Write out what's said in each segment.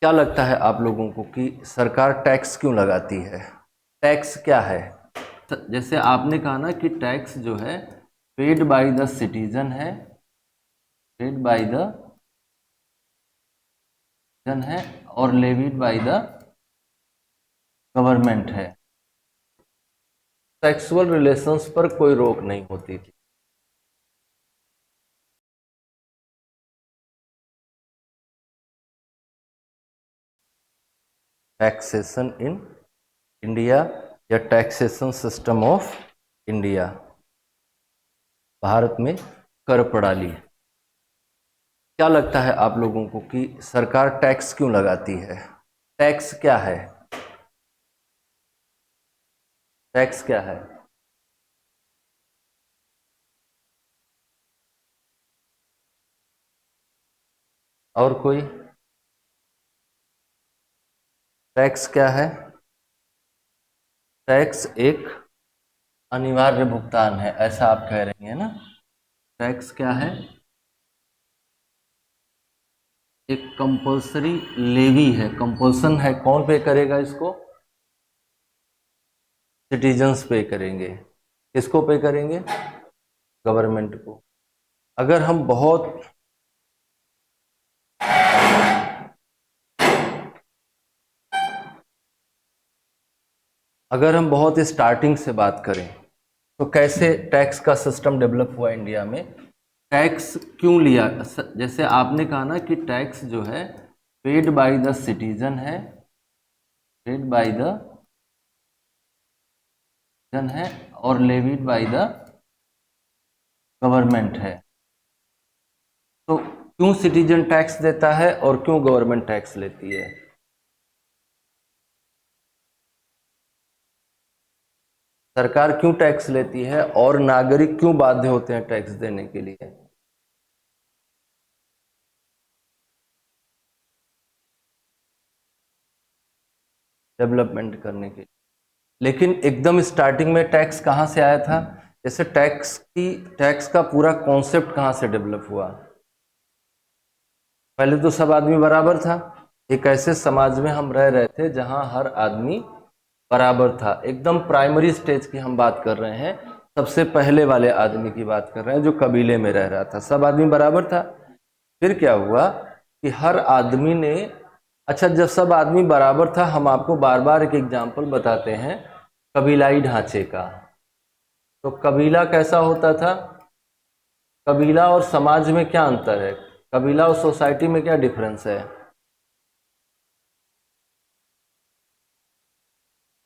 क्या लगता है आप लोगों को कि सरकार टैक्स क्यों लगाती है? टैक्स क्या है? जैसे आपने कहा ना कि टैक्स जो है पेड बाय द सिटीजन है, पेड बाय द सिटीजन है और लेविड बाय द गवर्नमेंट है। सेक्सुअल रिलेशंस पर कोई रोक नहीं होती थी। टैक्सेशन इन इंडिया या taxation system of India, Bharat में कर प्रणाली। क्या लगता है आप लोगों को कि सरकार टैक्स क्यों लगाती है? टैक्स क्या है? टैक्स क्या है? और कोई? टैक्स क्या है? टैक्स एक अनिवार्य भुगतान है, ऐसा आप कह रही हैं ना। टैक्स क्या है? एक कंपल्सरी लेवी है, कंपल्सन है। कौन पे करेगा इसको? सिटीजन्स पे करेंगे। किसको पे करेंगे? गवर्नमेंट को। अगर हम बहुत स्टार्टिंग से बात करें तो कैसे टैक्स का सिस्टम डेवलप हुआ इंडिया में, टैक्स क्यों लिया? जैसे आपने कहा ना कि टैक्स जो है पेड बाय द सिटीजन है, पेड बाय द सिटीजन है और लेविड बाय द गवर्नमेंट है। तो क्यों सिटीजन टैक्स देता है और क्यों गवर्नमेंट टैक्स लेती है? सरकार क्यों टैक्स लेती है और नागरिक क्यों बाध्य होते हैं टैक्स देने के लिए? डेवलपमेंट करने के लिए। लेकिन एकदम स्टार्टिंग में टैक्स कहाँ से आया था? जैसे टैक्स का पूरा कॉन्सेप्ट कहाँ से डेवलप हुआ? पहले तो सब आदमी बराबर था। एक ऐसे समाज में हम रह रहे थे जहाँ हर आदमी बराबर था। एकदम प्राइमरी स्टेज की हम बात कर रहे हैं, सबसे पहले वाले आदमी की बात कर रहे हैं जो कबीले में रह रहा था। सब आदमी बराबर था। फिर क्या हुआ कि हर आदमी ने, अच्छा जब सब आदमी बराबर था, हम आपको बार बार एक एग्जाम्पल बताते हैं कबीलाई ढांचे का। तो कबीला कैसा होता था? कबीला और समाज में क्या अंतर है? कबीला और सोसाइटी में क्या डिफरेंस है?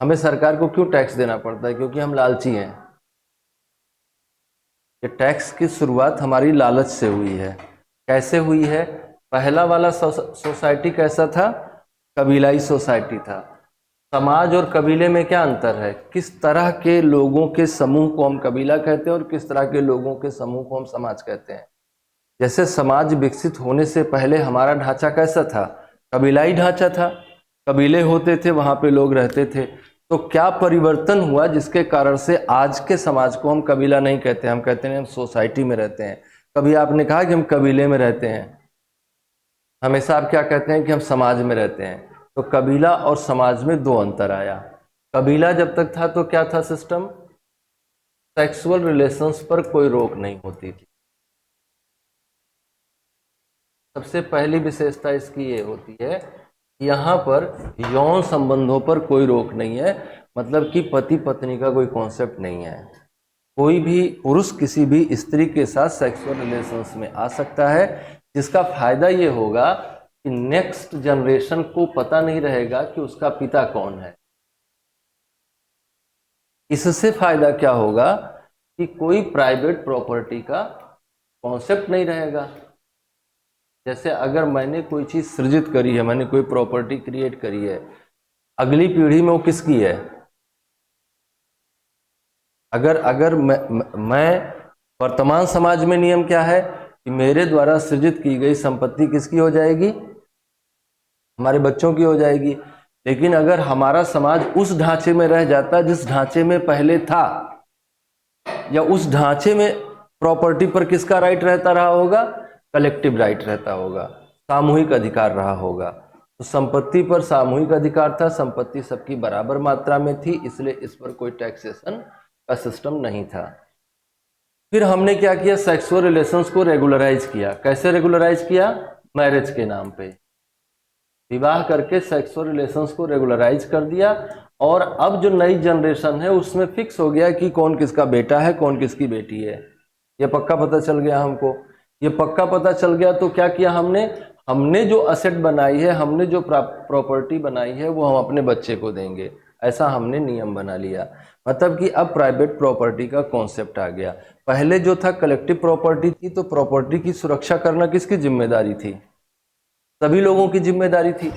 हमें सरकार को क्यों टैक्स देना पड़ता है? क्योंकि हम लालची हैं। ये टैक्स की शुरुआत हमारी लालच से हुई है। कैसे हुई है? पहला वाला सोसाइटी कैसा था? कबीलाई सोसाइटी था। समाज और कबीले में क्या अंतर है? किस तरह के लोगों के समूह को हम कबीला कहते हैं और किस तरह के लोगों के समूह को हम समाज कहते हैं। जैसे समाज विकसित होने से पहले हमारा ढांचा कैसा था? कबीलाई ढांचा था। कबीले होते थे, वहां पे लोग रहते थे। तो क्या परिवर्तन हुआ जिसके कारण से आज के समाज को हम कबीला नहीं कहते, हम कहते हैं हम सोसाइटी में रहते हैं। कभी आपने कहा कि हम कबीले में रहते हैं? हमेशा आप क्या कहते हैं कि हम समाज में रहते हैं। तो कबीला और समाज में दो अंतर आया। कबीला जब तक था तो क्या था सिस्टम? सेक्सुअल रिलेशंस पर कोई रोक नहीं होती थी। सबसे पहली विशेषता इसकी ये होती है कि यहाँ पर यौन संबंधों पर कोई रोक नहीं है। मतलब कि पति पत्नी का कोई कॉन्सेप्ट नहीं है। कोई भी पुरुष किसी भी स्त्री के साथ सेक्सुअल रिलेशंस में आ सकता है, जिसका फायदा ये होगा कि नेक्स्ट जनरेशन को पता नहीं रहेगा कि उसका पिता कौन है। इससे फायदा क्या होगा कि कोई प्राइवेट प्रॉपर्टी का कॉन्सेप्ट नहीं रहेगा। जैसे अगर मैंने कोई चीज सृजित करी है, मैंने कोई प्रॉपर्टी क्रिएट करी है, अगली पीढ़ी में वो किसकी है? अगर अगर मैं वर्तमान समाज में नियम क्या है कि मेरे द्वारा सृजित की गई संपत्ति किसकी हो जाएगी? हमारे बच्चों की हो जाएगी। लेकिन अगर हमारा समाज उस ढांचे में रह जाता जिस ढांचे में पहले था, या उस ढांचे में प्रॉपर्टी पर किसका राइट रहता रहा होगा? कलेक्टिव राइट रहता होगा, सामूहिक अधिकार रहा होगा। तो संपत्ति पर सामूहिक अधिकार था, संपत्ति सबकी बराबर मात्रा में थी, इसलिए इस पर कोई टैक्सेशन का सिस्टम नहीं था। फिर हमने क्या किया, सेक्सुअल रिलेशंस को रेगुलराइज किया। कैसे रेगुलराइज किया? मैरिज के नाम पे विवाह करके सेक्सुअल रिलेशंस को रेगुलराइज कर दिया। और अब जो नई जनरेशन है उसमें फिक्स हो गया कि कौन किसका बेटा है, कौन किसकी बेटी है। ये पक्का पता चल गया हमको। ये पक्का पता चल गया तो क्या किया हमने जो असेट बनाई है, हमने जो प्रॉपर्टी बनाई है, वो हम अपने बच्चे को देंगे, ऐसा हमने नियम बना लिया। मतलब कि अब प्राइवेट प्रॉपर्टी का कॉन्सेप्ट आ गया। पहले जो था कलेक्टिव प्रॉपर्टी थी, तो प्रॉपर्टी की सुरक्षा करना किसकी जिम्मेदारी थी? सभी लोगों की जिम्मेदारी थी।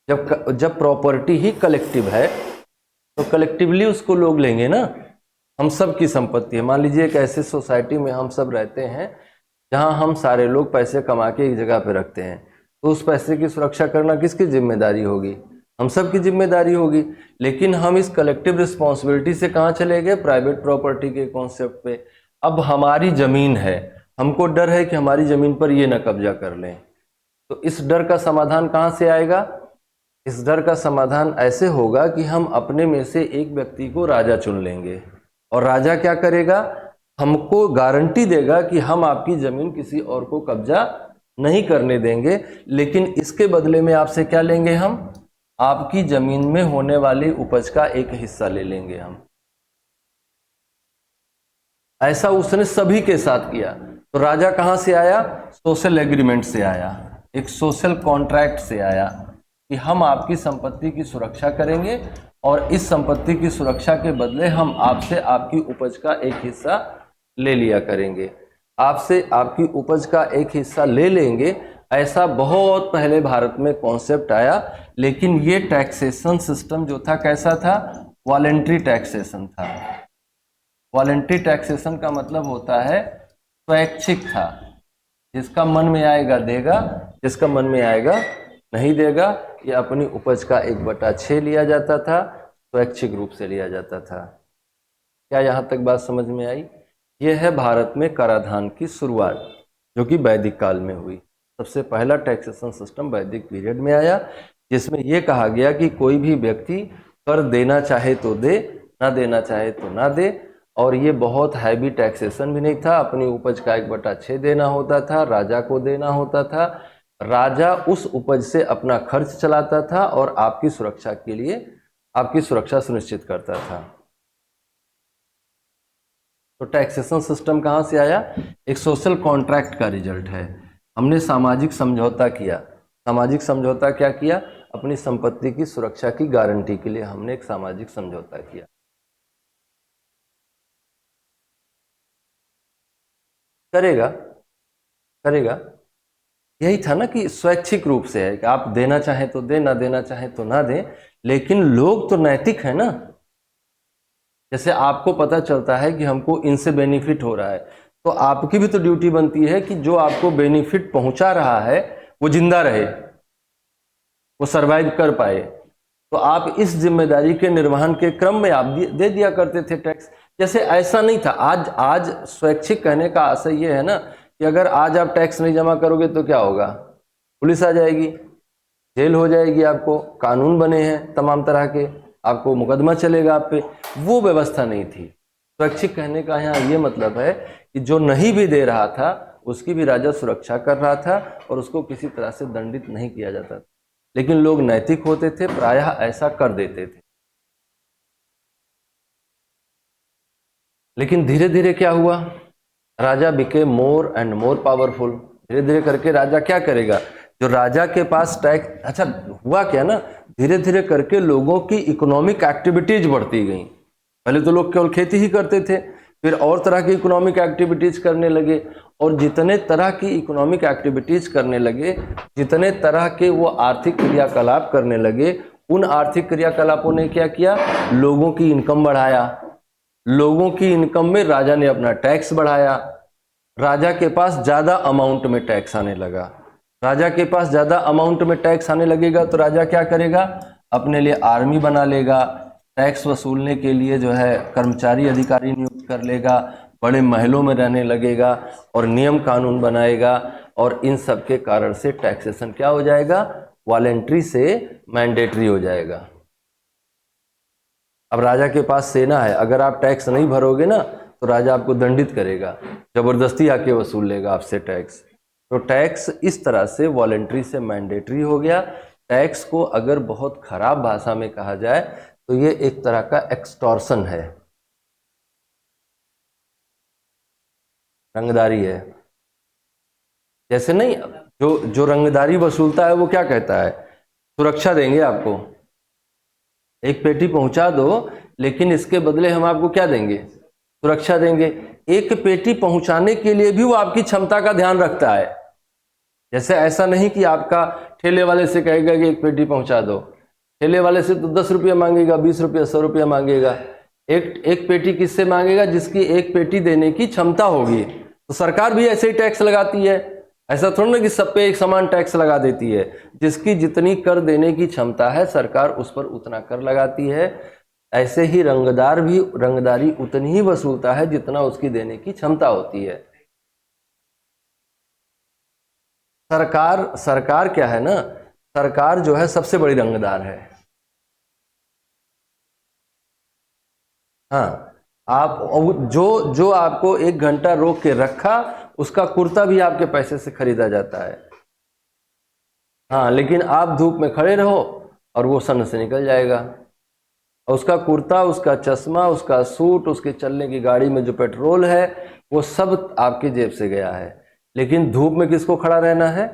जब प्रॉपर्टी ही कलेक्टिव है तो कलेक्टिवली उसको लोग लेंगे ना। हम सब की संपत्ति है। मान लीजिए एक ऐसे सोसाइटी में हम सब रहते हैं जहां हम सारे लोग पैसे कमा के एक जगह पे रखते हैं, तो उस पैसे की सुरक्षा करना किसकी जिम्मेदारी होगी? हम सब की जिम्मेदारी होगी। लेकिन हम इस कलेक्टिव रिस्पॉन्सिबिलिटी से कहाँ चले गए? प्राइवेट प्रॉपर्टी के कॉन्सेप्ट पे। अब हमारी जमीन है, हमको डर है कि हमारी जमीन पर ये न कब्जा कर लें, तो इस डर का समाधान कहाँ से आएगा? इस डर का समाधान ऐसे होगा कि हम अपने में से एक व्यक्ति को राजा चुन लेंगे, और राजा क्या करेगा? हमको गारंटी देगा कि हम आपकी जमीन किसी और को कब्जा नहीं करने देंगे, लेकिन इसके बदले में आपसे क्या लेंगे? हम आपकी जमीन में होने वाली उपज का एक हिस्सा ले लेंगे हम। ऐसा उसने सभी के साथ किया। तो राजा कहाँ से आया? सोशल एग्रीमेंट से आया, एक सोशल कॉन्ट्रैक्ट से आया कि हम आपकी संपत्ति की सुरक्षा करेंगे, और इस संपत्ति की सुरक्षा के बदले हम आपसे आपकी उपज का एक हिस्सा ले लिया करेंगे। आपसे आपकी उपज का एक हिस्सा ले लेंगे, ऐसा बहुत पहले भारत में कॉन्सेप्ट आया। लेकिन ये टैक्सेशन सिस्टम जो था कैसा था? वॉलेंट्री टैक्सेशन था। वॉलेंट्री टैक्सेशन का मतलब होता है स्वैच्छिक था। जिसका मन में आएगा देगा, जिसका मन में आएगा नहीं देगा। ये अपनी उपज का 1/6 लिया जाता था, स्वैच्छिक रूप से लिया जाता था। क्या यहाँ तक बात समझ में आई? यह है भारत में कराधान की शुरुआत, जो कि वैदिक काल में हुई। सबसे पहला टैक्सेशन सिस्टम वैदिक पीरियड में आया, जिसमें यह कहा गया कि कोई भी व्यक्ति कर देना चाहे तो दे, ना देना चाहे तो ना दे। और ये बहुत हैवी टैक्सेशन भी नहीं था। अपनी उपज का 1/6 देना होता था, राजा को देना होता था। राजा उस उपज से अपना खर्च चलाता था और आपकी सुरक्षा के लिए आपकी सुरक्षा सुनिश्चित करता था। तो टैक्सेशन सिस्टम कहाँ से आया? एक सोशल कॉन्ट्रैक्ट का रिजल्ट है। हमने सामाजिक समझौता किया। सामाजिक समझौता क्या किया? अपनी संपत्ति की सुरक्षा की गारंटी के लिए हमने एक सामाजिक समझौता किया। करेगा करेगा यही था ना कि स्वैच्छिक रूप से है कि आप देना चाहे तो दे, ना देना चाहे तो ना दे। लेकिन लोग तो नैतिक है ना। जैसे आपको पता चलता है कि हमको इनसे बेनिफिट हो रहा है, तो आपकी भी तो ड्यूटी बनती है कि जो आपको बेनिफिट पहुंचा रहा है वो जिंदा रहे, वो सरवाइव कर पाए। तो आप इस जिम्मेदारी के निर्वहन के क्रम में आप दे दिया करते थे टैक्स। जैसे ऐसा नहीं था। आज स्वैच्छिक कहने का आशय ये है ना कि अगर आज आप टैक्स नहीं जमा करोगे तो क्या होगा? पुलिस आ जाएगी, जेल हो जाएगी, आपको कानून बने हैं तमाम तरह के, आपको मुकदमा चलेगा आप पे। वो व्यवस्था नहीं थी। स्वैच्छिक कहने का यहाँ ये मतलब है कि जो नहीं भी दे रहा था उसकी भी राजा सुरक्षा कर रहा था और उसको किसी तरह से दंडित नहीं किया जाता था। लेकिन लोग नैतिक होते थे, प्रायः ऐसा कर देते थे। लेकिन धीरे धीरे क्या हुआ? राजा बिके मोर एंड मोर पावरफुल। धीरे धीरे करके राजा क्या करेगा? जो राजा के पास टैक्स, अच्छा हुआ क्या ना, धीरे धीरे करके लोगों की इकोनॉमिक एक्टिविटीज बढ़ती गई। पहले तो लोग केवल खेती ही करते थे, फिर और तरह की इकोनॉमिक एक्टिविटीज करने लगे। और जितने तरह की इकोनॉमिक एक्टिविटीज करने लगे, जितने तरह के वो आर्थिक क्रियाकलाप करने लगे, उन आर्थिक क्रियाकलापों ने क्या किया? लोगों की इनकम बढ़ाया। लोगों की इनकम में राजा ने अपना टैक्स बढ़ाया। राजा के पास ज्यादा अमाउंट में टैक्स आने लगा। राजा के पास ज्यादा अमाउंट में टैक्स आने लगेगा तो राजा क्या करेगा? अपने लिए आर्मी बना लेगा, टैक्स वसूलने के लिए जो है कर्मचारी अधिकारी नियुक्त कर लेगा, बड़े महलों में रहने लगेगा और नियम कानून बनाएगा। और इन सब के कारण से टैक्सेशन क्या हो जाएगा? वॉलेंट्री से मैंडेटरी हो जाएगा। अब राजा के पास सेना है, अगर आप टैक्स नहीं भरोगे ना तो राजा आपको दंडित करेगा, जबरदस्ती आके वसूल लेगा आपसे टैक्स। तो टैक्स इस तरह से वॉलेंट्री से मैंडेटरी हो गया। टैक्स को अगर बहुत खराब भाषा में कहा जाए तो ये एक तरह का एक्सटॉर्शन है, रंगदारी है। जैसे नहीं, जो जो रंगदारी वसूलता है वो क्या कहता है, सुरक्षा देंगे आपको, एक पेटी पहुंचा दो लेकिन इसके बदले हम आपको क्या देंगे, सुरक्षा देंगे। एक पेटी पहुंचाने के लिए भी वो आपकी क्षमता का ध्यान रखता है। जैसे ऐसा नहीं कि आपका ठेले वाले से कहेगा कि एक पेटी पहुंचा दो, ठेले वाले से तो 10 रुपया मांगेगा, 20 रुपया, 100 रुपया मांगेगा। एक पेटी किससे मांगेगा, जिसकी एक पेटी देने की क्षमता होगी। तो सरकार भी ऐसे ही टैक्स लगाती है, ऐसा थोड़ा ना कि सब पे एक समान टैक्स लगा देती है। जिसकी जितनी कर देने की क्षमता है सरकार उस पर उतना कर लगाती है। ऐसे ही रंगदार भी रंगदारी उतनी ही वसूलता है जितना उसकी देने की क्षमता होती है। सरकार क्या है ना, सरकार जो है सबसे बड़ी रंगदार है। हाँ, आप जो जो आपको 1 घंटा रोक के रखा उसका कुर्ता भी आपके पैसे से खरीदा जाता है। हाँ, लेकिन आप धूप में खड़े रहो और वो सन से निकल जाएगा। और उसका कुर्ता, उसका चश्मा, उसका सूट, उसके चलने की गाड़ी में जो पेट्रोल है वो सब आपकी जेब से गया है। लेकिन धूप में किसको खड़ा रहना है,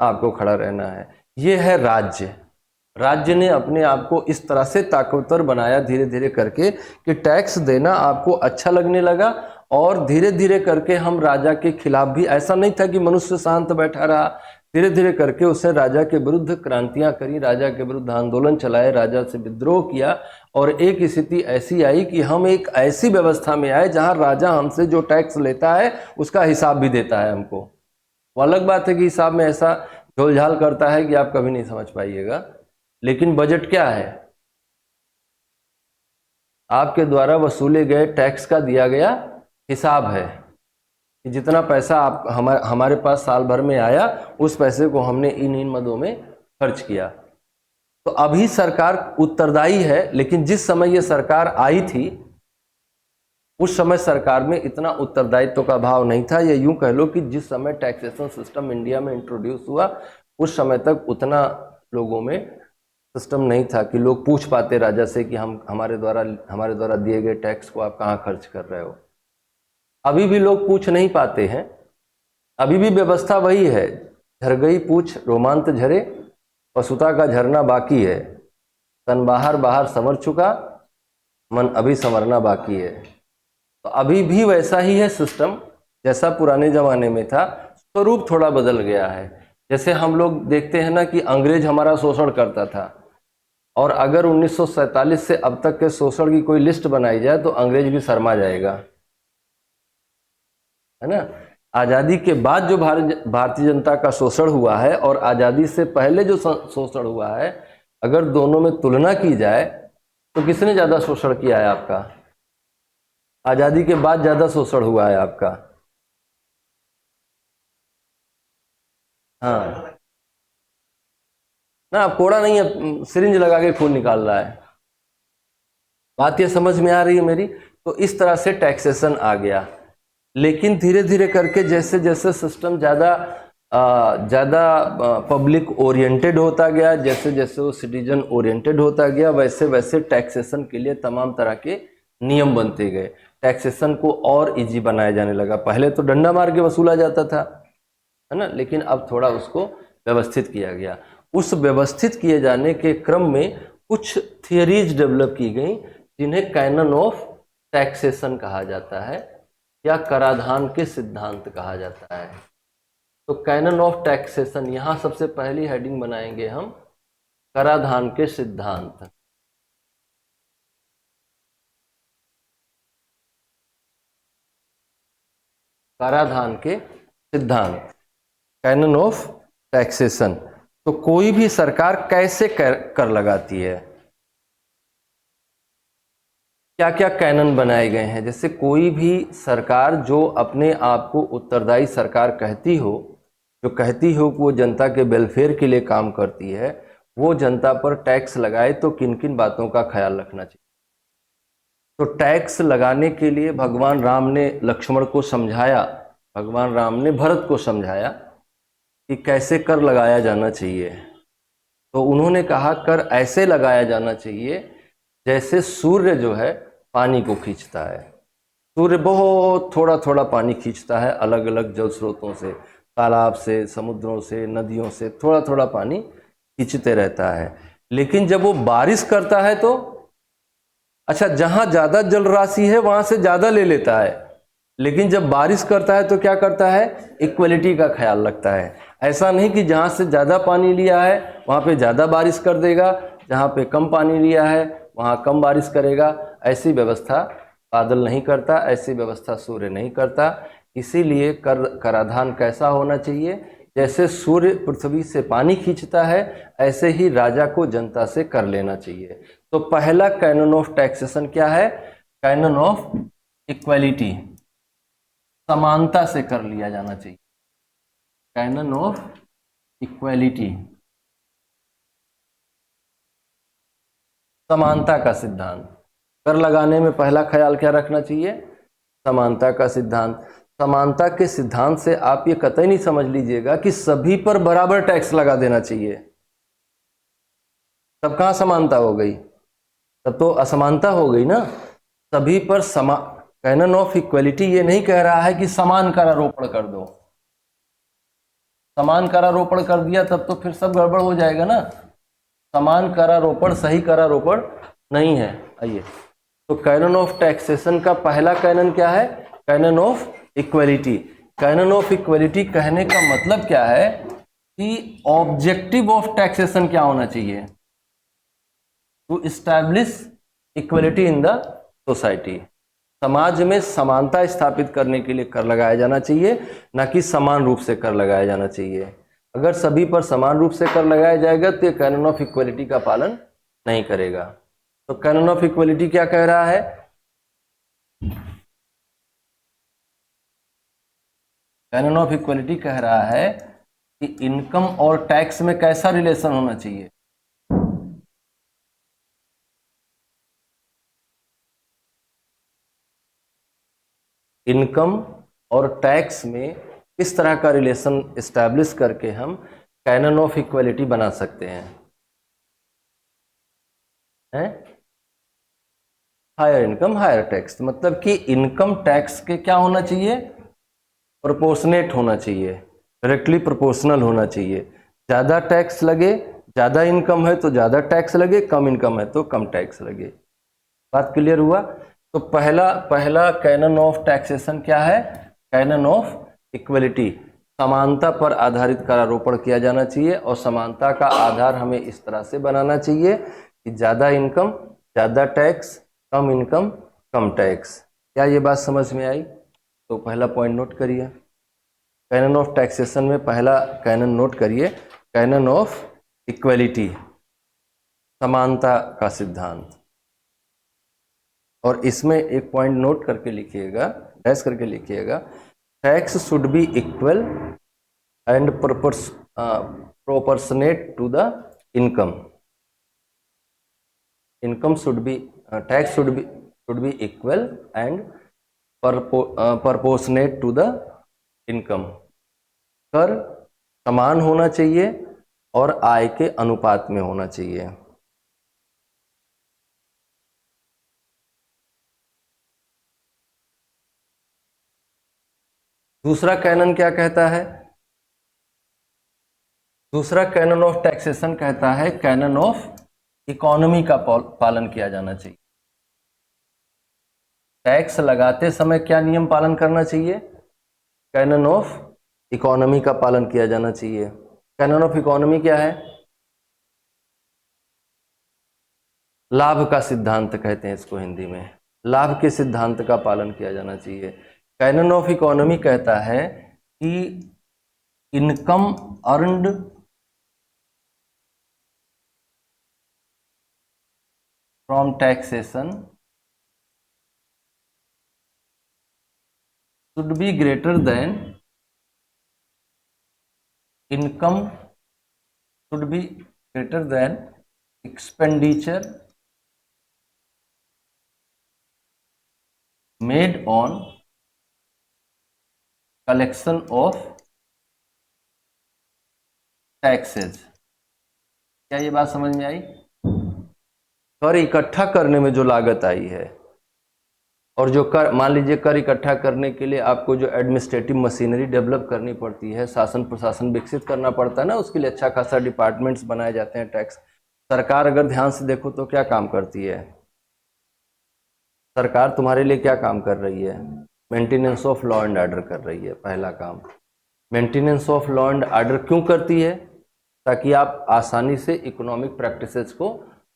आपको खड़ा रहना है। ये है राज्य। राज्य ने अपने आप को इस तरह से ताकतवर बनाया धीरे धीरे करके कि टैक्स देना आपको अच्छा लगने लगा। और धीरे धीरे करके हम राजा के खिलाफ भी, ऐसा नहीं था कि मनुष्य शांत बैठा रहा, धीरे धीरे करके उसने राजा के विरुद्ध क्रांतियां करी, राजा के विरुद्ध आंदोलन चलाए, राजा से विद्रोह किया। और एक स्थिति ऐसी आई कि हम एक ऐसी व्यवस्था में आए जहां राजा हमसे जो टैक्स लेता है उसका हिसाब भी देता है हमको। वो अलग बात है कि हिसाब में ऐसा झोलझाल करता है कि आप कभी नहीं समझ पाइएगा। लेकिन बजट क्या है, आपके द्वारा वसूले गए टैक्स का दिया गया हिसाब है कि जितना पैसा आप हमारे पास साल भर में आया उस पैसे को हमने इन मदों में खर्च किया। तो अभी सरकार उत्तरदायी है, लेकिन जिस समय ये सरकार आई थी उस समय सरकार में इतना उत्तरदायित्व का भाव नहीं था। ये यूं कह लो कि जिस समय टैक्सेशन सिस्टम इंडिया में इंट्रोड्यूस हुआ उस समय तक उतना लोगों में सिस्टम नहीं था कि लोग पूछ पाते राजा से कि हम हमारे द्वारा दिए गए टैक्स को आप कहाँ खर्च कर रहे हो। अभी भी लोग पूछ नहीं पाते हैं, अभी भी व्यवस्था वही है, झर गई पूछ रोमांत झरे, पशुता का झरना बाकी है, तन बाहर बाहर संवर चुका, मन अभी संवरना बाकी है। तो अभी भी वैसा ही है सिस्टम जैसा पुराने जमाने में था, स्वरूप थोड़ा बदल गया है। जैसे हम लोग देखते हैं ना कि अंग्रेज हमारा शोषण करता था, और अगर 1947 से अब तक के शोषण की कोई लिस्ट बनाई जाए तो अंग्रेज भी शर्मा जाएगा, है ना। आज़ादी के बाद जो भारतीय जनता का शोषण हुआ है और आज़ादी से पहले जो शोषण हुआ है, अगर दोनों में तुलना की जाए तो किसने ज़्यादा शोषण किया है आपका, आज़ादी के बाद ज़्यादा शोषण हुआ है आपका। हाँ ना, अब कोड़ा नहीं है, सिरिंज लगा के खून निकाल रहा है। बात ये समझ में आ रही है मेरी। तो इस तरह से टैक्सेशन आ गया। लेकिन धीरे धीरे करके जैसे जैसे सिस्टम ज़्यादा पब्लिक ओरिएंटेड होता गया, जैसे जैसे वो सिटीजन ओरिएंटेड होता गया, वैसे वैसे टैक्सेशन के लिए तमाम तरह के नियम बनते गए। टैक्सेशन को और इजी बनाया जाने लगा। पहले तो डंडा मार के वसूला जाता था, है ना, लेकिन अब थोड़ा उसको व्यवस्थित किया गया। उस व्यवस्थित किए जाने के क्रम में कुछ थियरीज डेवलप की गई जिन्हें कैनन ऑफ टैक्सेशन कहा जाता है या कराधान के सिद्धांत कहा जाता है। तो कैनन ऑफ टैक्सेशन, यहाँ सबसे पहली हेडिंग बनाएंगे हम, कराधान के सिद्धांत। कराधान के सिद्धांत, कैनन ऑफ टैक्सेशन। तो कोई भी सरकार कैसे कर लगाती है, क्या क्या कैनन बनाए गए हैं। जैसे कोई भी सरकार जो अपने आप को उत्तरदायी सरकार कहती हो जो कहती हो कि वो जनता के वेलफेयर के लिए काम करती है, वो जनता पर टैक्स लगाए तो किन किन बातों का ख्याल रखना चाहिए। तो टैक्स लगाने के लिए भगवान राम ने लक्ष्मण को समझाया, भगवान राम ने भरत को समझाया कि कैसे कर लगाया जाना चाहिए। तो उन्होंने कहा कर ऐसे लगाया जाना चाहिए जैसे सूर्य जो है पानी को खींचता है। सूर्य बहुत थोड़ा थोड़ा पानी खींचता है अलग अलग जल स्रोतों से, तालाब से, समुद्रों से, नदियों से थोड़ा थोड़ा पानी खींचते रहता है। लेकिन जब वो बारिश करता है तो अच्छा, जहां ज्यादा जल राशि है वहां से ज्यादा ले लेता है, लेकिन जब बारिश करता है तो क्या करता है, इक्वलिटी का ख्याल रखता है। ऐसा नहीं कि जहां से ज्यादा पानी लिया है वहां पे ज्यादा बारिश कर देगा, जहां पे कम पानी लिया है वहां कम बारिश करेगा। ऐसी व्यवस्था बादल नहीं करता, ऐसी व्यवस्था सूर्य नहीं करता। इसीलिए कराधान कैसा होना चाहिए, जैसे सूर्य पृथ्वी से पानी खींचता है ऐसे ही राजा को जनता से कर लेना चाहिए। तो पहला कैनन ऑफ टैक्सेशन क्या है, कैनन ऑफ इक्वलिटी, समानता से कर लिया जाना चाहिए। कैनन ऑफ इक्वलिटी, समानता का सिद्धांत। कर लगाने में पहला ख्याल क्या रखना चाहिए, समानता का सिद्धांत। समानता के सिद्धांत से आप ये कतई नहीं समझ लीजिएगा कि सभी पर बराबर टैक्स लगा देना चाहिए, तब कहाँ समानता हो गई, तब तो असमानता हो गई ना। सभी पर कैनन ऑफ इक्वलिटी ये नहीं कह रहा है कि समान करारोपण कर दो, समान करारोपण कर दिया तब तो फिर सब गड़बड़ हो जाएगा ना। समान करारोपण सही करारोपण नहीं है। आइए, तो कैनन ऑफ टैक्सेशन का पहला कैनन क्या है, canon of equality. Canon of equality कहने का मतलब क्या है कि ऑब्जेक्टिव ऑफ टैक्सेशन क्या होना चाहिए, to establish equality in the society. समाज में समानता स्थापित करने के लिए कर लगाया जाना चाहिए, ना कि समान रूप से कर लगाया जाना चाहिए। अगर सभी पर समान रूप से कर लगाया जाएगा तो ये कैनन ऑफ इक्वलिटी का पालन नहीं करेगा। तो कैनन ऑफ इक्वलिटी क्या कह रहा है, कैनन ऑफ इक्वलिटी कह रहा है कि इनकम और टैक्स में कैसा रिलेशन होना चाहिए। इनकम और टैक्स में किस तरह का रिलेशन एस्टैब्लिश करके हम कैनन ऑफ इक्वलिटी बना सकते हैं, हायर इनकम हायर टैक्स। मतलब कि इनकम टैक्स के क्या होना चाहिए, प्रोपोर्शनेट होना चाहिए, डायरेक्टली प्रोपोर्शनल होना चाहिए। ज़्यादा टैक्स लगे, ज़्यादा इनकम है तो ज़्यादा टैक्स लगे, कम इनकम है तो कम टैक्स लगे। बात क्लियर हुआ। तो पहला पहला कैनन ऑफ टैक्सेशन क्या है, कैनन ऑफ इक्वलिटी। समानता पर आधारित करारोपण किया जाना चाहिए और समानता का आधार हमें इस तरह से बनाना चाहिए कि ज़्यादा इनकम ज़्यादा टैक्स, कम इनकम कम टैक्स। क्या ये बात समझ में आई। तो पहला पॉइंट नोट करिए, कैनन ऑफ टैक्सेशन में पहला कैनन नोट करिए, कैनन ऑफ इक्वलिटी, समानता का सिद्धांत। और इसमें एक पॉइंट नोट करके लिखिएगा, डैश करके लिखिएगा, tax should be equal and proportionate to the income. Income should be, tax should be equal and proportionate to the income. कर समान होना चाहिए और आय के अनुपात में होना चाहिए। दूसरा कैनन क्या कहता है, दूसरा कैनन ऑफ टैक्सेशन कहता है कैनन ऑफ इकोनॉमी का पालन किया जाना चाहिए। टैक्स लगाते समय क्या नियम पालन करना चाहिए, कैनन ऑफ इकोनॉमी का पालन किया जाना चाहिए। कैनन ऑफ इकोनॉमी क्या है, लाभ का सिद्धांत कहते हैं इसको हिंदी में। लाभ के सिद्धांत का पालन किया जाना चाहिए। कैनन ऑफ इकोनॉमी कहता है कि income earned from taxation should be greater than income should be greater than expenditure made on collection of taxes. क्या ये बात समझ में आई? कर इकट्ठा करने में जो लागत आई है, और जो कर, मान लीजिए कर इकट्ठा करने के लिए आपको जो एडमिनिस्ट्रेटिव मशीनरी डेवलप करनी पड़ती है, शासन प्रशासन विकसित करना पड़ता है ना, उसके लिए अच्छा खासा डिपार्टमेंट्स बनाए जाते हैं। टैक्स सरकार अगर ध्यान से देखो तो क्या काम करती है? सरकार तुम्हारे लिए क्या काम कर रही है? Maintenance of law and order कर रही है, पहला काम। Maintenance of law and order क्यों करती है? ताकि आप आसानी से इकोनॉमिक प्रैक्टिसेस को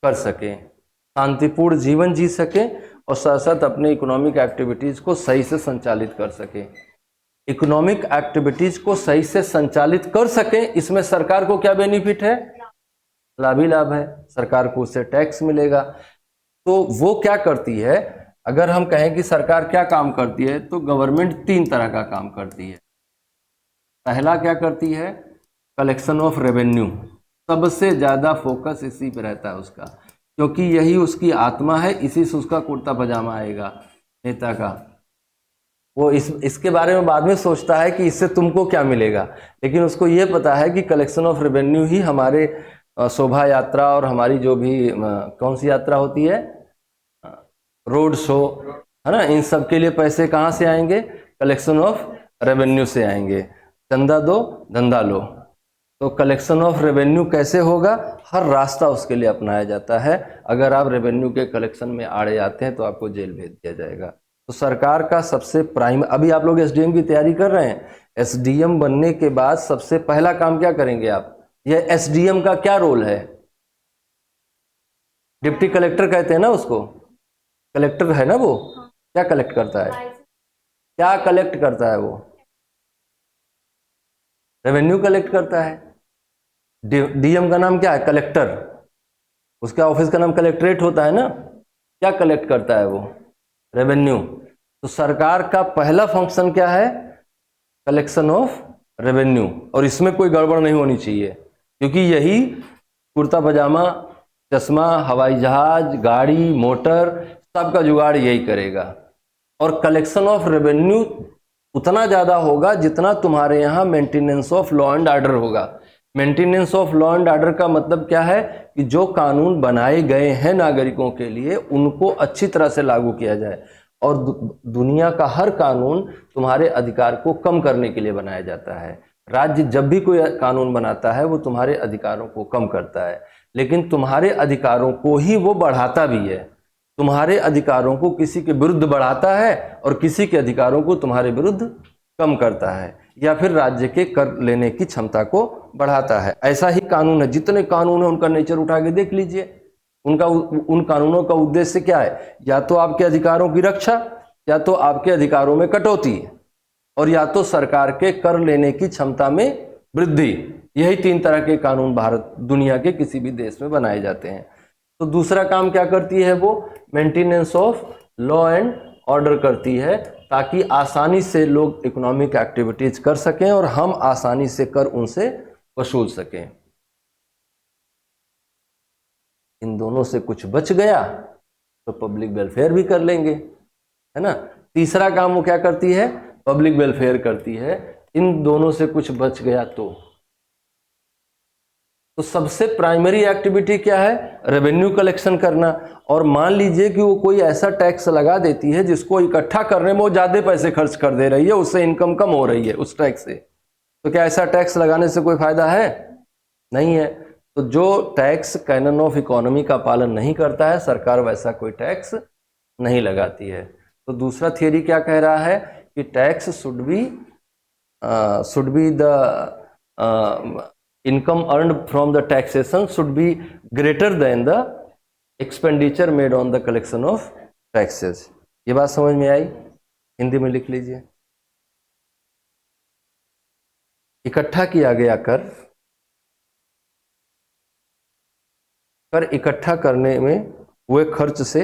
कर सकें, शांतिपूर्ण जीवन जी सकें, और साथ साथ अपने इकोनॉमिक एक्टिविटीज़ को सही से संचालित कर सकें। इकोनॉमिक एक्टिविटीज़ को सही से संचालित कर सकें, इसमें सरकार को क्या बेनिफिट है? लाभ ही लाभ है, सरकार को उससे टैक्स मिलेगा। तो वो क्या करती है, अगर हम कहें कि सरकार क्या काम करती है, तो गवर्नमेंट 3 तरह का काम करती है। पहला क्या करती है? Collection of revenue. सबसे ज़्यादा फोकस इसी पे रहता है उसका, क्योंकि यही उसकी आत्मा है, इसी से उसका कुर्ता पजामा आएगा नेता का। वो इसके बारे में बाद में सोचता है कि इससे तुमको क्या मिलेगा, लेकिन उसको ये पता है कि कलेक्शन ऑफ रेवेन्यू ही हमारे शोभा यात्रा और हमारी जो भी कौन सी यात्रा होती है, रोड शो, है ना, इन सब के लिए पैसे कहाँ से आएंगे? कलेक्शन ऑफ रेवेन्यू से आएंगे। चंदा दो धंधा लो। तो कलेक्शन ऑफ रेवेन्यू कैसे होगा? हर रास्ता उसके लिए अपनाया जाता है। अगर आप रेवेन्यू के कलेक्शन में आड़े आते हैं तो आपको जेल भेज दिया जाएगा। तो सरकार का सबसे प्राइम, अभी आप लोग एसडीएम की तैयारी कर रहे हैं, एसडीएम बनने के बाद सबसे पहला काम क्या करेंगे आप? ये एसडीएम का क्या रोल है? डिप्टी कलेक्टर कहते हैं ना उसको, कलेक्टर है ना वो। क्या कलेक्ट करता है? क्या कलेक्ट करता है वो? रेवेन्यू कलेक्ट करता है। डीएम का नाम क्या है? कलेक्टर। उसके ऑफिस का नाम कलेक्ट्रेट होता है ना। क्या कलेक्ट करता है वो? रेवेन्यू। तो सरकार का पहला फंक्शन क्या है? Collection of revenue. और इसमें कोई गड़बड़ नहीं होनी चाहिए, क्योंकि यही कुर्ता पजामा, चश्मा, हवाई जहाज, गाड़ी, मोटर, सबका जुगाड़ यही करेगा। और कलेक्शन ऑफ रेवेन्यू उतना ज़्यादा होगा जितना तुम्हारे यहाँ maintenance of law and order होगा। Maintenance of law and order का मतलब क्या है? कि जो कानून बनाए गए हैं नागरिकों के लिए, उनको अच्छी तरह से लागू किया जाए। और दुनिया का हर कानून तुम्हारे अधिकार को कम करने के लिए बनाया जाता है। राज्य जब भी कोई कानून बनाता है वो तुम्हारे अधिकारों को कम करता है, लेकिन तुम्हारे अधिकारों को ही वो बढ़ाता भी है। तुम्हारे अधिकारों को किसी के विरुद्ध बढ़ाता है और किसी के अधिकारों को तुम्हारे विरुद्ध कम करता है, या फिर राज्य के कर लेने की क्षमता को बढ़ाता है। ऐसा ही कानून है, जितने कानून है उनका नेचर उठा के देख लीजिए। उन कानूनों का उद्देश्य क्या है? या तो आपके अधिकारों की रक्षा, या तो आपके अधिकारों में कटौती, और या तो सरकार के कर लेने की क्षमता में वृद्धि। यही 3 तरह के कानून भारत दुनिया के किसी भी देश में बनाए जाते हैं। तो दूसरा काम क्या करती है वो? Maintenance of law and order करती है, ताकि आसानी से लोग इकोनॉमिक एक्टिविटीज कर सकें और हम आसानी से कर उनसे वसूल सकें। इन दोनों से कुछ बच गया तो पब्लिक वेलफेयर भी कर लेंगे, है ना। तीसरा काम वो क्या करती है? पब्लिक वेलफेयर करती है। इन दोनों से कुछ बच गया तो सबसे प्राइमरी एक्टिविटी क्या है? रेवेन्यू कलेक्शन करना। और मान लीजिए कि वो कोई ऐसा टैक्स लगा देती है जिसको इकट्ठा करने में वो ज़्यादा पैसे खर्च कर दे रही है, उससे इनकम कम हो रही है उस टैक्स से, तो क्या ऐसा टैक्स लगाने से कोई फायदा है? नहीं है। तो जो टैक्स कैनन ऑफ इकोनॉमी का पालन नहीं करता है, सरकार वैसा कोई टैक्स नहीं लगाती है। तो दूसरा थियरी क्या कह रहा है कि tax should be the income earned from the taxation should be greater than the expenditure made on the collection of taxes। ये बात समझ में आई? हिंदी में लिख लीजिए। इकट्ठा किया गया कर इकट्ठा करने में हुए खर्च से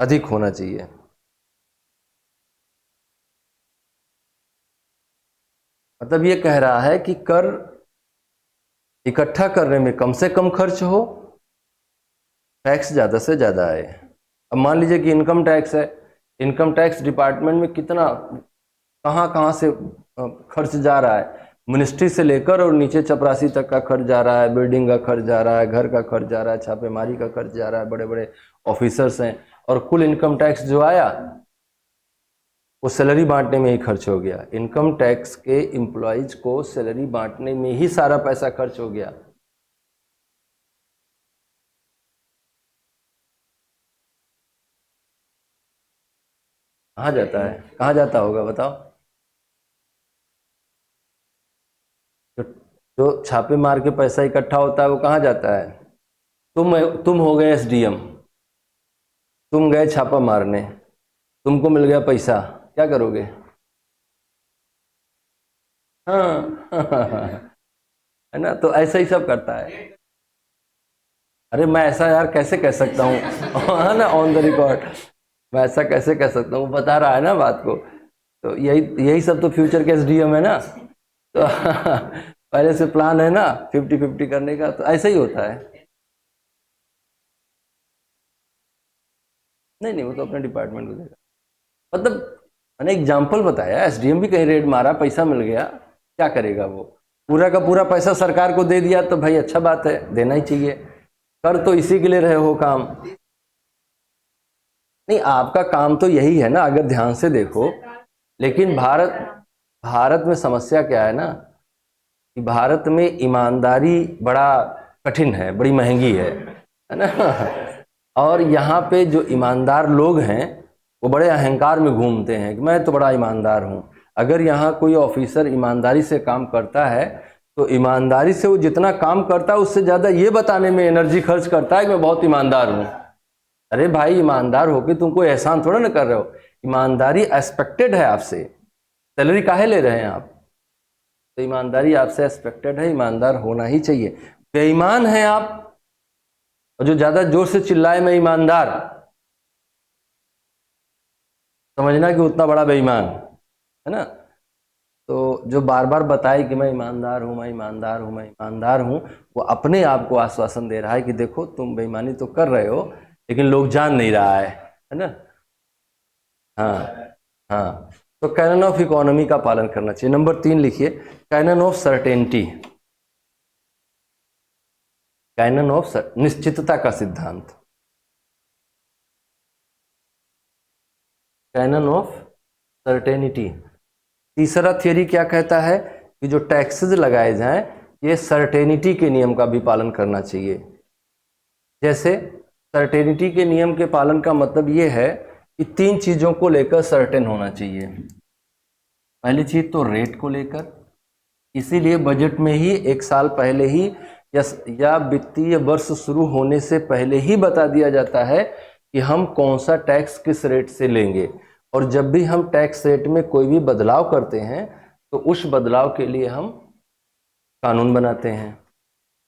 अधिक होना चाहिए। मतलब ये कह रहा है कि कर इकट्ठा करने में कम से कम खर्च हो, टैक्स ज़्यादा से ज़्यादा आए। अब मान लीजिए कि इनकम टैक्स है, इनकम टैक्स डिपार्टमेंट में कितना कहाँ कहाँ से खर्च जा रहा है, मिनिस्ट्री से लेकर और नीचे चपरासी तक का खर्च जा रहा है, बिल्डिंग का खर्च जा रहा है, घर का खर्च जा रहा है, छापेमारी का खर्च जा रहा है, बड़े बड़े ऑफिसर्स हैं, और कुल इनकम टैक्स जो आया वो सैलरी बांटने में ही खर्च हो गया। इनकम टैक्स के एम्प्लॉयज को सैलरी बांटने में ही सारा पैसा खर्च हो गया। कहाँ जाता है, कहाँ जाता होगा बताओ? जो जो छापे मार के पैसा इकट्ठा होता है वो कहाँ जाता है? तुम हो गए एसडीएम, तुम गए छापा मारने, तुमको मिल गया पैसा, क्या करोगे? हाँ है ना, तो ऐसा ही सब करता है। अरे मैं ऐसा यार कैसे कह सकता हूँ है ना, ऑन द रिकॉर्ड मैं ऐसा कैसे कह सकता हूँ, बता रहा है ना बात को। तो यही यही सब तो फ्यूचर के एसडीएम है ना, तो पहले से प्लान है ना 50-50 करने का, तो ऐसा ही होता है। नहीं नहीं, वो तो अपने डिपार्टमेंट को देगा। मतलब मैंने एग्जाम्पल बताया, एसडीएम भी कहीं रेड मारा, पैसा मिल गया, क्या करेगा वो? पूरा का पूरा पैसा सरकार को दे दिया तो भाई अच्छा बात है, देना ही चाहिए, कर तो इसी के लिए रहे हो काम। नहीं, आपका काम तो यही है ना अगर ध्यान से देखो। लेकिन भारत भारत में समस्या क्या है ना, कि भारत में ईमानदारी बड़ा कठिन है, बड़ी महंगी है ना और यहाँ पे जो ईमानदार लोग हैं वो बड़े अहंकार में घूमते हैं कि मैं तो बड़ा ईमानदार हूँ। अगर यहाँ कोई ऑफिसर ईमानदारी से काम करता है तो ईमानदारी से वो जितना काम करता है उससे ज़्यादा ये बताने में एनर्जी खर्च करता है कि मैं बहुत ईमानदार हूँ। अरे भाई, ईमानदार होके तुम कोई एहसान थोड़ा ना कर रहे हो, ईमानदारी एक्सपेक्टेड है आपसे, सैलरी काहे ले रहे हैं आप? तो ईमानदारी आपसे एक्सपेक्टेड है, ईमानदार होना ही चाहिए। बेईमान हैं आप, और जो ज्यादा जोर से चिल्लाए मैं ईमानदार, समझना कि उतना बड़ा बेईमान है ना। तो जो बार बार बताए कि मैं ईमानदार हूं, मैं ईमानदार हूं, मैं ईमानदार हूं, वो अपने आप को आश्वासन दे रहा है कि देखो तुम बेईमानी तो कर रहे हो लेकिन लोग जान नहीं रहा है ना। हाँ हाँ, तो कैनन ऑफ इकोनॉमी का पालन करना चाहिए। नंबर 3 लिखिए, canon of certainty, canon of निश्चितता का सिद्धांत, कैनन ऑफ सर्टेनिटी। तीसरा थियरी क्या कहता है कि जो टैक्सेस लगाए जाएं ये सर्टेनिटी के नियम का भी पालन करना चाहिए। जैसे सर्टेनिटी के नियम के पालन का मतलब ये है कि 3 चीजों को लेकर सर्टेन होना चाहिए। पहली चीज तो रेट को लेकर, इसीलिए बजट में ही 1 साल पहले ही या वित्तीय वर्ष शुरू होने से पहले ही बता दिया जाता है कि हम कौन सा टैक्स किस रेट से लेंगे। और जब भी हम टैक्स रेट में कोई भी बदलाव करते हैं तो उस बदलाव के लिए हम कानून बनाते हैं।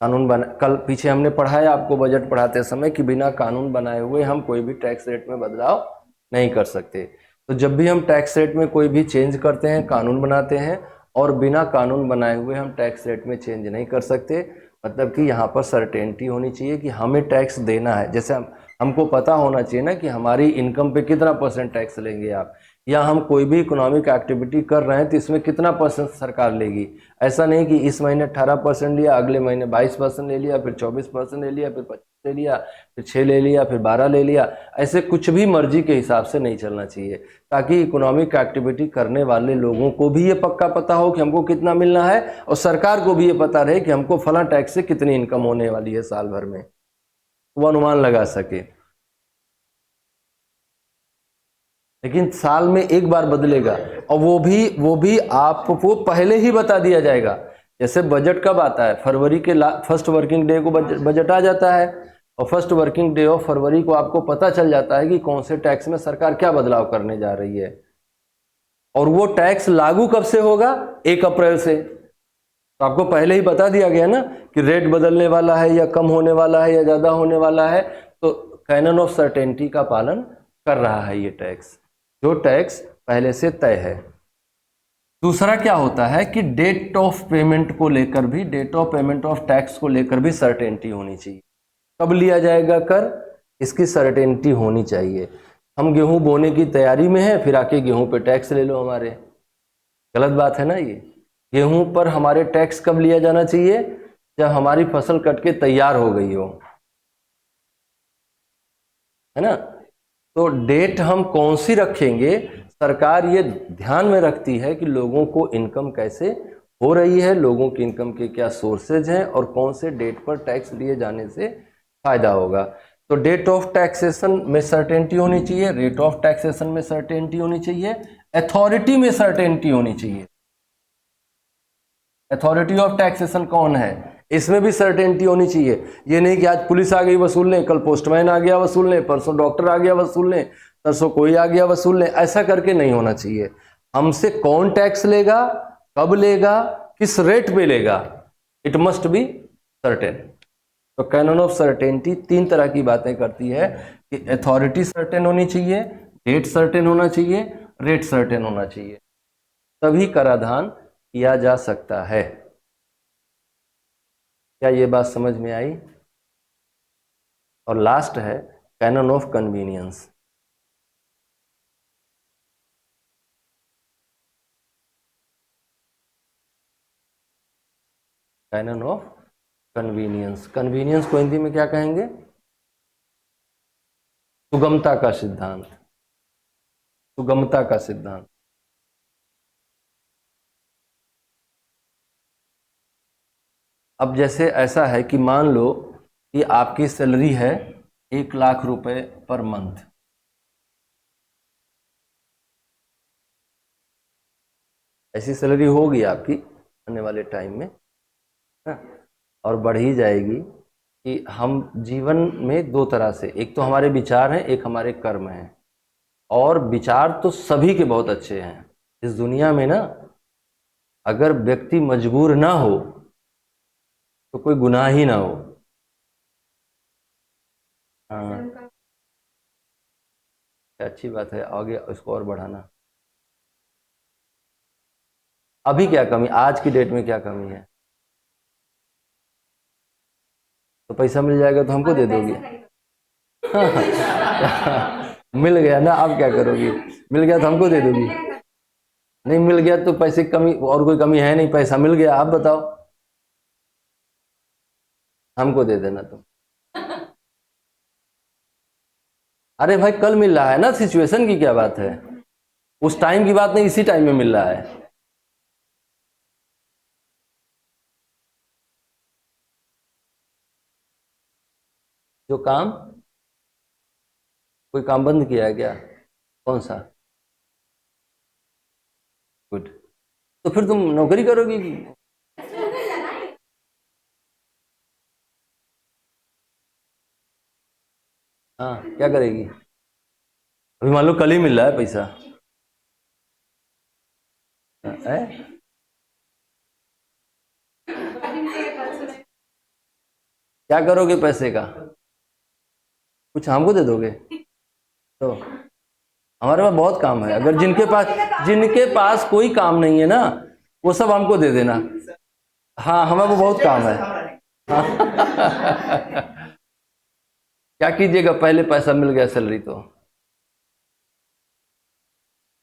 कल पीछे हमने पढ़ाया आपको बजट पढ़ाते समय कि बिना कानून बनाए हुए हम कोई भी टैक्स रेट में बदलाव नहीं कर सकते। तो जब भी हम टैक्स रेट में कोई भी चेंज करते हैं कानून बनाते हैं, और बिना कानून बनाए हुए हम टैक्स रेट में चेंज नहीं कर सकते। मतलब कि यहाँ पर सर्टेनिटी होनी चाहिए कि हमें टैक्स देना है। जैसे हमको पता होना चाहिए ना कि हमारी इनकम पे कितना % टैक्स लेंगे आप, या हम कोई भी इकोनॉमिक एक्टिविटी कर रहे हैं तो इसमें कितना % सरकार लेगी। ऐसा नहीं कि इस महीने 18% लिया, अगले महीने 22% ले लिया, फिर 24% ले लिया, फिर 25 ले लिया, फिर 6 ले लिया, फिर 12 ले लिया। ऐसे कुछ भी मर्जी के हिसाब से नहीं चलना चाहिए, ताकि इकोनॉमिक एक्टिविटी करने वाले लोगों को भी ये पक्का पता हो कि हमको कितना मिलना है, और सरकार को भी ये पता रहे कि हमको फला टैक्स से कितनी इनकम होने वाली है साल भर में, वो अनुमान लगा सके। लेकिन साल में एक बार बदलेगा, और वो भी आपको पहले ही बता दिया जाएगा। जैसे बजट कब आता है, फरवरी के फर्स्ट वर्किंग डे को बजट आ जाता है, और first working day of February को आपको पता चल जाता है कि कौन से टैक्स में सरकार क्या बदलाव करने जा रही है। और वो टैक्स लागू कब से होगा, 1 अप्रैल से। तो आपको पहले ही बता दिया गया ना कि रेट बदलने वाला है, या कम होने वाला है, या ज्यादा होने वाला है। तो कैनन ऑफ सर्टेनिटी का पालन कर रहा है ये टैक्स, जो टैक्स पहले से तय है। दूसरा क्या होता है कि डेट ऑफ पेमेंट को लेकर भी, date of payment of tax को लेकर भी सर्टेनिटी होनी चाहिए। कब लिया जाएगा कर, इसकी सर्टेनिटी होनी चाहिए। हम गेहूं बोने की तैयारी में है, फिर आके गेहूं पे टैक्स ले लो हमारे, गलत बात है ना ये। गेहूं पर हमारे टैक्स कब लिया जाना चाहिए, जब हमारी फसल कट के तैयार हो गई हो, है ना। तो डेट हम कौन सी रखेंगे, सरकार ये ध्यान में रखती है कि लोगों को इनकम कैसे हो रही है, लोगों की इनकम के क्या सोर्सेज हैं और कौन से डेट पर टैक्स लिए जाने से फायदा होगा। तो डेट ऑफ टैक्सेशन में सर्टेनिटी होनी चाहिए, रेट ऑफ टैक्सेशन में सर्टेनिटी होनी चाहिए, अथॉरिटी में सर्टेनिटी होनी चाहिए। अथॉरिटी ऑफ टैक्सेशन कौन है, इसमें भी सर्टेनिटी होनी चाहिए। ये नहीं कि आज पुलिस आ गई वसूलने, कल पोस्टमैन आ गया वसूलने, परसों डॉक्टर आ गया वसूलने, परसों कोई आ गया वसूलने, ऐसा करके नहीं होना चाहिए। हमसे कौन टैक्स लेगा, कब लेगा, किस रेट पे लेगा, इट मस्ट बी सर्टेन। तो कैनन ऑफ सर्टेनिटी 3 तरह की बातें करती है कि अथॉरिटी सर्टेन होनी चाहिए, डेट सर्टेन होना चाहिए, रेट सर्टेन होना चाहिए, तभी कराधान किया जा सकता है। क्या ये बात समझ में आई। और लास्ट है canon of convenience. Canon of convenience, convenience को हिंदी में क्या कहेंगे, सुगमता का सिद्धांत, सुगमता का सिद्धांत। अब जैसे ऐसा है कि मान लो कि आपकी सैलरी है 1 लाख रुपए पर मंथ, ऐसी सैलरी होगी आपकी आने वाले टाइम में, है? और बढ़ ही जाएगी। कि हम जीवन में 2 तरह से, एक तो हमारे विचार हैं, एक हमारे कर्म हैं। और विचार तो सभी के बहुत अच्छे हैं इस दुनिया में ना। अगर व्यक्ति मजबूर ना हो तो कोई गुनाह ही ना हो। हाँ, अच्छी बात है, आगे इसको और बढ़ाना। अभी क्या कमी, आज की डेट में क्या कमी है, तो पैसा मिल जाएगा तो हमको दे दोगी। मिल गया ना, अब क्या करोगी, मिल गया तो हमको दे दोगी। नहीं मिल गया तो पैसे की कमी, और कोई कमी है नहीं, पैसा मिल गया, आप बताओ, हमको दे देना तुम। अरे भाई कल मिल रहा है ना, सिचुएशन की क्या बात है, उस टाइम की बात नहीं, इसी टाइम में मिल रहा है। जो काम, कोई काम बंद किया है क्या, कौन सा, गुड। तो फिर तुम नौकरी करोगी कि? हाँ, क्या करेगी, अभी मान लो कल ही मिल रहा है पैसा, है? क्या करोगे पैसे का, कुछ हमको दे दोगे तो? हमारे पास बहुत काम है, अगर जिनके पास कोई काम नहीं है ना, वो सब हमको दे देना। हाँ, हमें वो बहुत काम है। हाँ। क्या कीजिएगा, पहले पैसा मिल गया सैलरी तो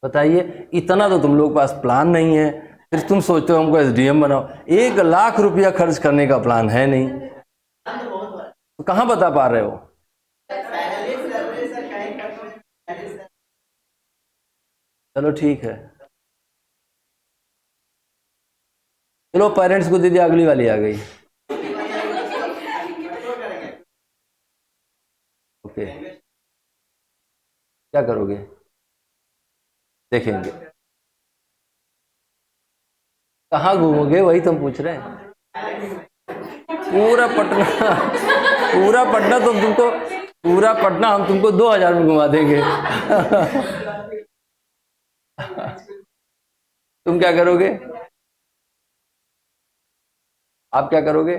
बताइए। इतना तो तुम लोग के पास प्लान नहीं है, फिर तुम सोचते हो हमको एसडीएम बनाओ। 1 लाख रुपया खर्च करने का प्लान है नहीं, तो कहाँ बता पा रहे हो। चलो ठीक है, चलो पेरेंट्स को दे दिया, अगली वाली आ गई। ओके, क्या करोगे, देखेंगे। कहाँ घूमोगे, वही तो हम पूछ रहे हैं। पूरा पटना, पूरा पटना तो तुमको, पूरा पटना हम तुमको 2000 में घुमा देंगे। तुम क्या करोगे, आप क्या करोगे।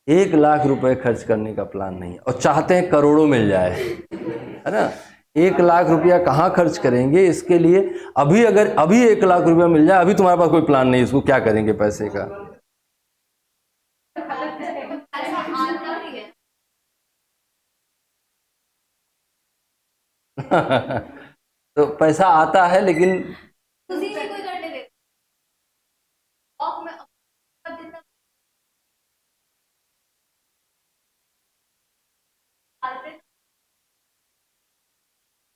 1 लाख रुपए खर्च करने का प्लान नहीं है, और चाहते हैं करोड़ों मिल जाए, है ना। 1 लाख रुपया कहाँ खर्च करेंगे इसके लिए? अभी अगर अभी 1 लाख रुपया मिल जाए, अभी तुम्हारे पास कोई प्लान नहीं, इसको क्या करेंगे पैसे का? तो पैसा आता है लेकिन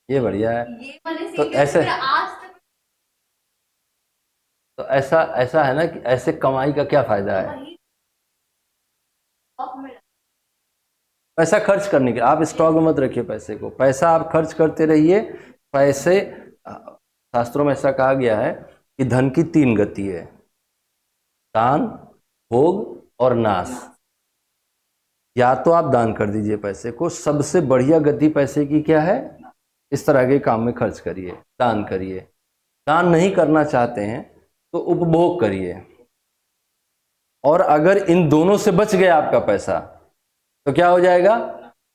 ये बढ़िया है। तो ऐसे तो ऐसा ऐसा है ना कि ऐसे कमाई का क्या फायदा है? पैसा खर्च करने के, आप स्टॉक में मत रखिए पैसे को, पैसा आप खर्च करते रहिए। पैसे, शास्त्रों में ऐसा कहा गया है कि धन की 3 गति है, दान, भोग और नाश। या तो आप दान कर दीजिए पैसे को, सबसे बढ़िया गति पैसे की क्या है? इस तरह के काम में खर्च करिए, दान करिए। दान नहीं करना चाहते हैं तो उपभोग करिए। और अगर इन दोनों से बच गया आपका पैसा तो क्या हो जाएगा?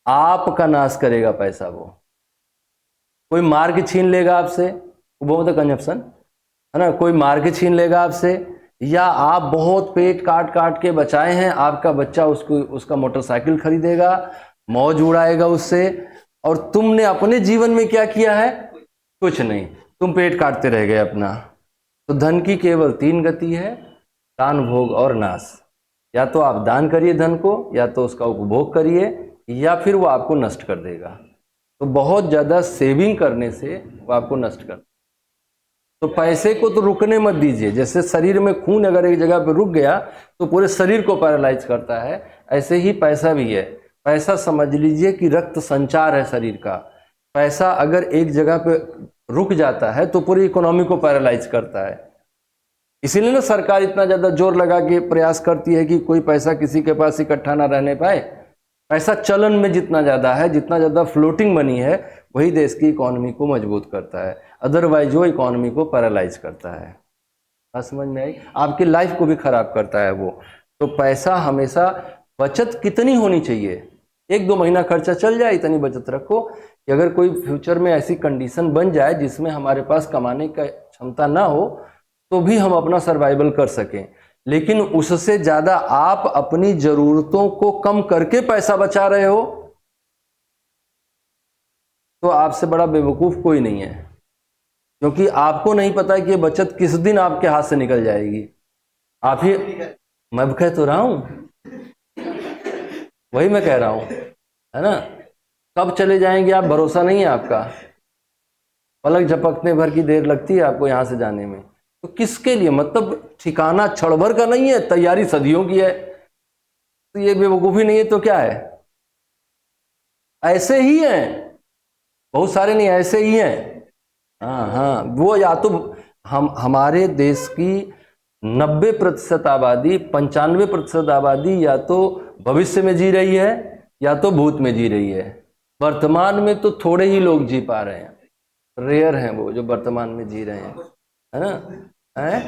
आपका नाश करेगा पैसा वो। कोई मार के छीन लेगा आपसे, वो द कंजप्शन है ना, कोई मार के छीन लेगा आपसे, या आप बहुत पेट काट काट के बचाए हैं, आपका बच्चा उसका मोटरसाइकिल खरीदेगा, मौज उड़ाएगा उससे, और तुमने अपने जीवन में क्या किया है? कुछ नहीं, तुम पेट काटते रह गए अपना। तो धन की केवल 3 गति है, दान, भोग और नाश। या तो आप दान करिए धन को, या तो उसका उपभोग करिए, या फिर वो आपको नष्ट कर देगा। तो बहुत ज़्यादा सेविंग करने से वो आपको नष्ट कर। तो पैसे को तो रुकने मत दीजिए। जैसे शरीर में खून अगर एक जगह पर रुक गया तो पूरे शरीर को पैरालाइज करता है, ऐसे ही पैसा भी है। पैसा समझ लीजिए कि रक्त संचार है शरीर का। पैसा अगर एक जगह पे रुक जाता है तो पूरी इकोनॉमी को पैरालाइज करता है। इसीलिए ना सरकार इतना ज़्यादा जोर लगा के प्रयास करती है कि कोई पैसा किसी के पास इकट्ठा ना रहने पाए। पैसा चलन में जितना ज़्यादा है, जितना ज़्यादा फ्लोटिंग मनी है, वही देश की इकोनॉमी को मजबूत करता है। अदरवाइज वो इकोनॉमी को पैरालाइज करता है। बात समझ में आई? आपकी लाइफ को भी खराब करता है वो। तो पैसा हमेशा, बचत कितनी होनी चाहिए? 1-2 महीना खर्चा चल जाए, इतनी बचत रखो कि अगर कोई फ्यूचर में ऐसी कंडीशन बन जाए जिसमें हमारे पास कमाने का क्षमता ना हो तो भी हम अपना सर्वाइवल कर सकें। लेकिन उससे ज़्यादा आप अपनी ज़रूरतों को कम करके पैसा बचा रहे हो तो आपसे बड़ा बेवकूफ़ कोई नहीं है। क्योंकि आपको नहीं पता कि ये बचत किस दिन आपके हाथ से निकल जाएगी। आप ही, मैं कह तो रहा हूं, वही मैं कह रहा हूं, है ना। कब चले जाएंगे आप, भरोसा नहीं है आपका। पलक झपकने भर की देर लगती है आपको यहां से जाने में। तो किसके लिए? मतलब ठिकाना क्षण भर का नहीं है, तैयारी सदियों की है। तो ये बेवकूफ़ी नहीं है तो क्या है? ऐसे ही हैं बहुत सारे, नहीं ऐसे ही हैं। हाँ हाँ, वो या तो हमारे देश की 90% आबादी, 95% आबादी या तो भविष्य में जी रही है या तो भूत में जी रही है। वर्तमान में तो थोड़े ही लोग जी पा रहे हैं, रेयर हैं वो जो वर्तमान में जी रहे हैं, है ना, है।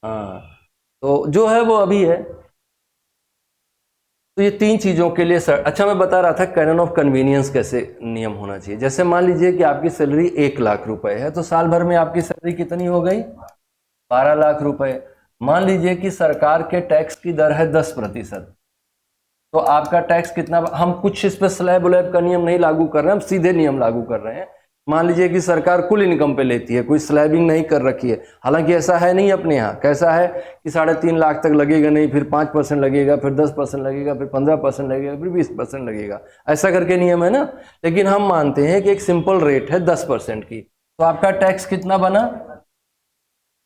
हाँ, तो जो है वो अभी है। तो ये 3 चीज़ों के लिए सर, अच्छा मैं बता रहा था कैनन ऑफ कन्वीनियंस कैसे नियम होना चाहिए। जैसे मान लीजिए कि आपकी सैलरी 1 लाख रुपए है, तो साल भर में आपकी सैलरी कितनी हो गई? 12 लाख रुपए। मान लीजिए कि सरकार के टैक्स की दर है 10%, तो आपका टैक्स कितना? हम कुछ इस पर स्लैब व्लैब का नियम नहीं लागू कर रहे हैं, हम सीधे नियम लागू कर रहे हैं। मान लीजिए कि सरकार कुल इनकम पे लेती है, कोई स्लैबिंग नहीं कर रखी है। हालांकि ऐसा है नहीं अपने यहाँ। कैसा है कि 3.5 लाख तक लगेगा नहीं, फिर 5% लगेगा, फिर 10% लगेगा, फिर 15% लगेगा, फिर 20% लगेगा, ऐसा करके नियम है ना। लेकिन हम मानते हैं कि एक सिंपल रेट है 10% की, तो आपका टैक्स कितना बना?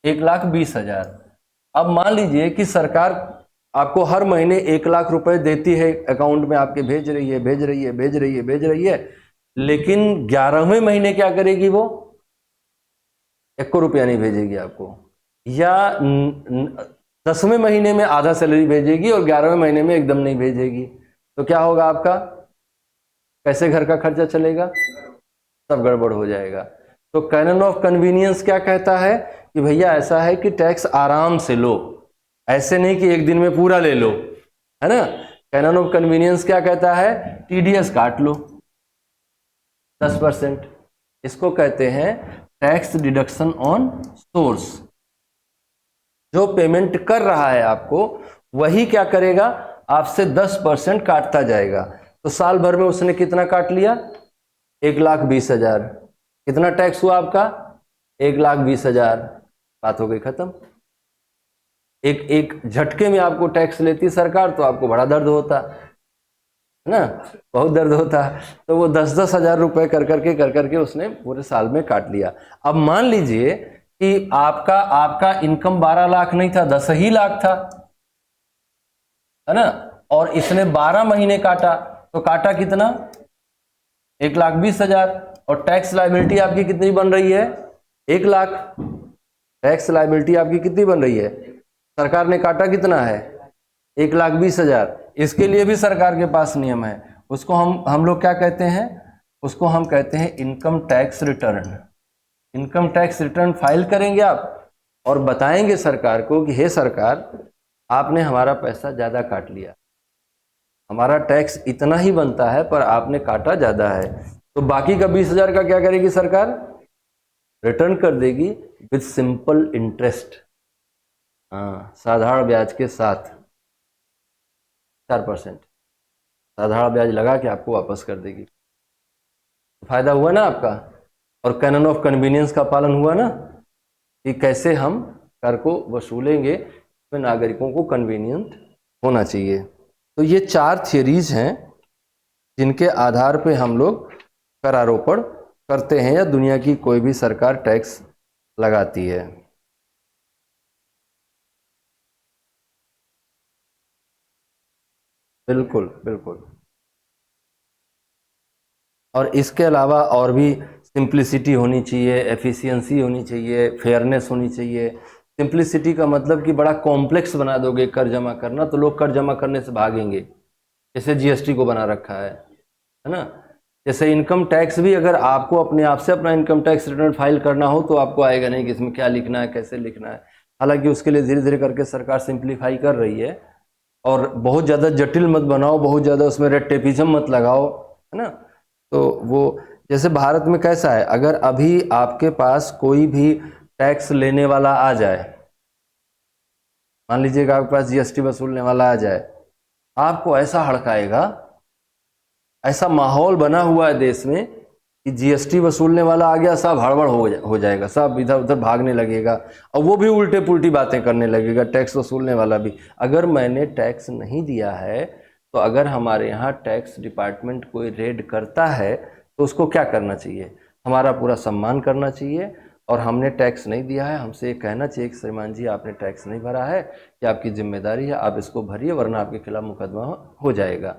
1,20,000। अब मान लीजिए कि सरकार आपको हर महीने 1 लाख रुपए देती है, अकाउंट में आपके भेज रही है, भेज रही है, भेज रही है, भेज रही है, लेकिन 11वें महीने क्या करेगी? वो 1 रुपया नहीं भेजेगी आपको, या 10वें महीने में आधा सैलरी भेजेगी और 11वें महीने में एकदम नहीं भेजेगी। तो क्या होगा आपका? कैसे घर का खर्चा चलेगा? सब गड़बड़ हो जाएगा। तो कैनन ऑफ कन्वीनियंस क्या कहता है कि भैया ऐसा है कि टैक्स आराम से लो, ऐसे नहीं कि एक दिन में पूरा ले लो, है ना। कैनन ऑफ कन्वीनियंस क्या कहता है? टीडीएस काट लो 10%। इसको कहते हैं टैक्स डिडक्शन ऑन सोर्स। जो पेमेंट कर रहा है आपको वही क्या करेगा, आपसे 10% काटता जाएगा। तो साल भर में उसने कितना काट लिया, 1,20,000। कितना टैक्स हुआ आपका, 1,20,000। बात हो गई खत्म। एक एक झटके में आपको टैक्स लेती सरकार तो आपको बड़ा दर्द होता है ना, बहुत दर्द होता है। तो वो 10-10 हज़ार रुपए कर करके उसने पूरे साल में काट लिया। अब मान लीजिए कि आपका इनकम 12 लाख नहीं था, 10 ही लाख था, है ना, और इसने 12 महीने काटा, तो काटा कितना, 1,20,000। और टैक्स लायबिलिटी आपकी कितनी बन रही है, 1 लाख। टैक्स लायबिलिटी आपकी कितनी बन रही है, सरकार ने काटा कितना है, 1,20,000। इसके लिए भी सरकार के पास नियम है, उसको हम लोग क्या कहते हैं, उसको हम कहते हैं income tax return. Income tax return file करेंगे आप और बताएंगे सरकार को कि हे सरकार, आपने हमारा पैसा ज़्यादा काट लिया, हमारा टैक्स इतना ही बनता है पर आपने काटा ज़्यादा है। तो बाकी का 20,000 का क्या करेगी सरकार, रिटर्न कर देगी विद सिंपल इंटरेस्ट। हाँ, साधारण ब्याज के साथ 4% साधारण ब्याज लगा के आपको वापस कर देगी। फायदा हुआ ना आपका। और कैनन ऑफ कन्वीनियंस का पालन हुआ ना, कि कैसे हम कर को वसूलेंगे, तो नागरिकों को कन्वीनियंट होना चाहिए। तो ये 4 थियरीज हैं जिनके आधार पे हम लोग कर आरोपण करते हैं या दुनिया की कोई भी सरकार टैक्स लगाती है। बिल्कुल बिल्कुल। और इसके अलावा और भी सिंप्लिसिटी होनी चाहिए, एफिशिएंसी होनी चाहिए, फेयरनेस होनी चाहिए। सिंप्लिसिटी का मतलब कि बड़ा कॉम्प्लेक्स बना दोगे कर जमा करना तो लोग कर जमा करने से भागेंगे, जैसे जीएसटी को बना रखा है ना। जैसे इनकम टैक्स भी अगर आपको अपने आप से अपना इनकम टैक्स रिटर्न फाइल करना हो तो आपको आएगा नहीं कि इसमें क्या लिखना है, कैसे लिखना है। हालांकि उसके लिए धीरे धीरे करके सरकार सिंप्लीफाई कर रही है। और बहुत ज़्यादा जटिल मत बनाओ, बहुत ज़्यादा उसमें रेड टेपिज्म मत लगाओ, है ना। तो वो जैसे भारत में कैसा है, अगर अभी आपके पास कोई भी टैक्स लेने वाला आ जाए, मान लीजिएगा आपके पास जीएसटी वसूलने वाला आ जाए, आपको ऐसा हड़काएगा, ऐसा माहौल बना हुआ है देश में कि जीएसटी वसूलने वाला आ गया, सब हड़बड़ हो जाएगा, सब इधर उधर भागने लगेगा और वो भी उल्टे पुल्टी बातें करने लगेगा, टैक्स वसूलने वाला भी। अगर मैंने टैक्स नहीं दिया है तो अगर हमारे यहाँ टैक्स डिपार्टमेंट कोई रेड करता है तो उसको क्या करना चाहिए, हमारा पूरा सम्मान करना चाहिए। और हमने टैक्स नहीं दिया है, हमसे ये कहना चाहिए कि श्रीमान जी आपने टैक्स नहीं भरा है, ये आपकी जिम्मेदारी है, आप इसको भरिए वरना आपके खिलाफ मुकदमा हो जाएगा।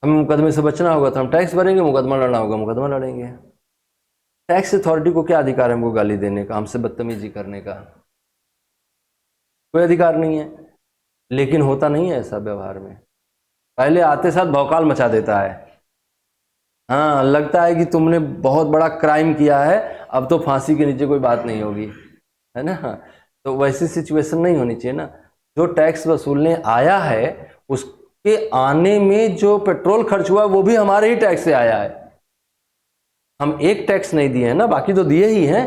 हमें मुकदमे से बचना होगा तो हम टैक्स भरेंगे, मुकदमा लड़ना होगा मुकदमा लड़ेंगे। टैक्स अथॉरिटी को क्या अधिकार है हमको गाली देने का, हमसे बदतमीजी करने का, कोई अधिकार नहीं है। लेकिन होता नहीं है ऐसा व्यवहार में, पहले आते साथ भौकाल मचा देता है। हाँ, लगता है कि तुमने बहुत बड़ा क्राइम किया है, अब तो फांसी के नीचे कोई बात नहीं होगी, है ना। तो वैसी सिचुएशन नहीं होनी चाहिए ना। जो टैक्स वसूलने आया है उसके आने में जो पेट्रोल खर्च हुआ वो भी हमारे ही टैक्स से आया है। हम एक टैक्स नहीं दिए हैं ना, बाकी तो दिए ही हैं।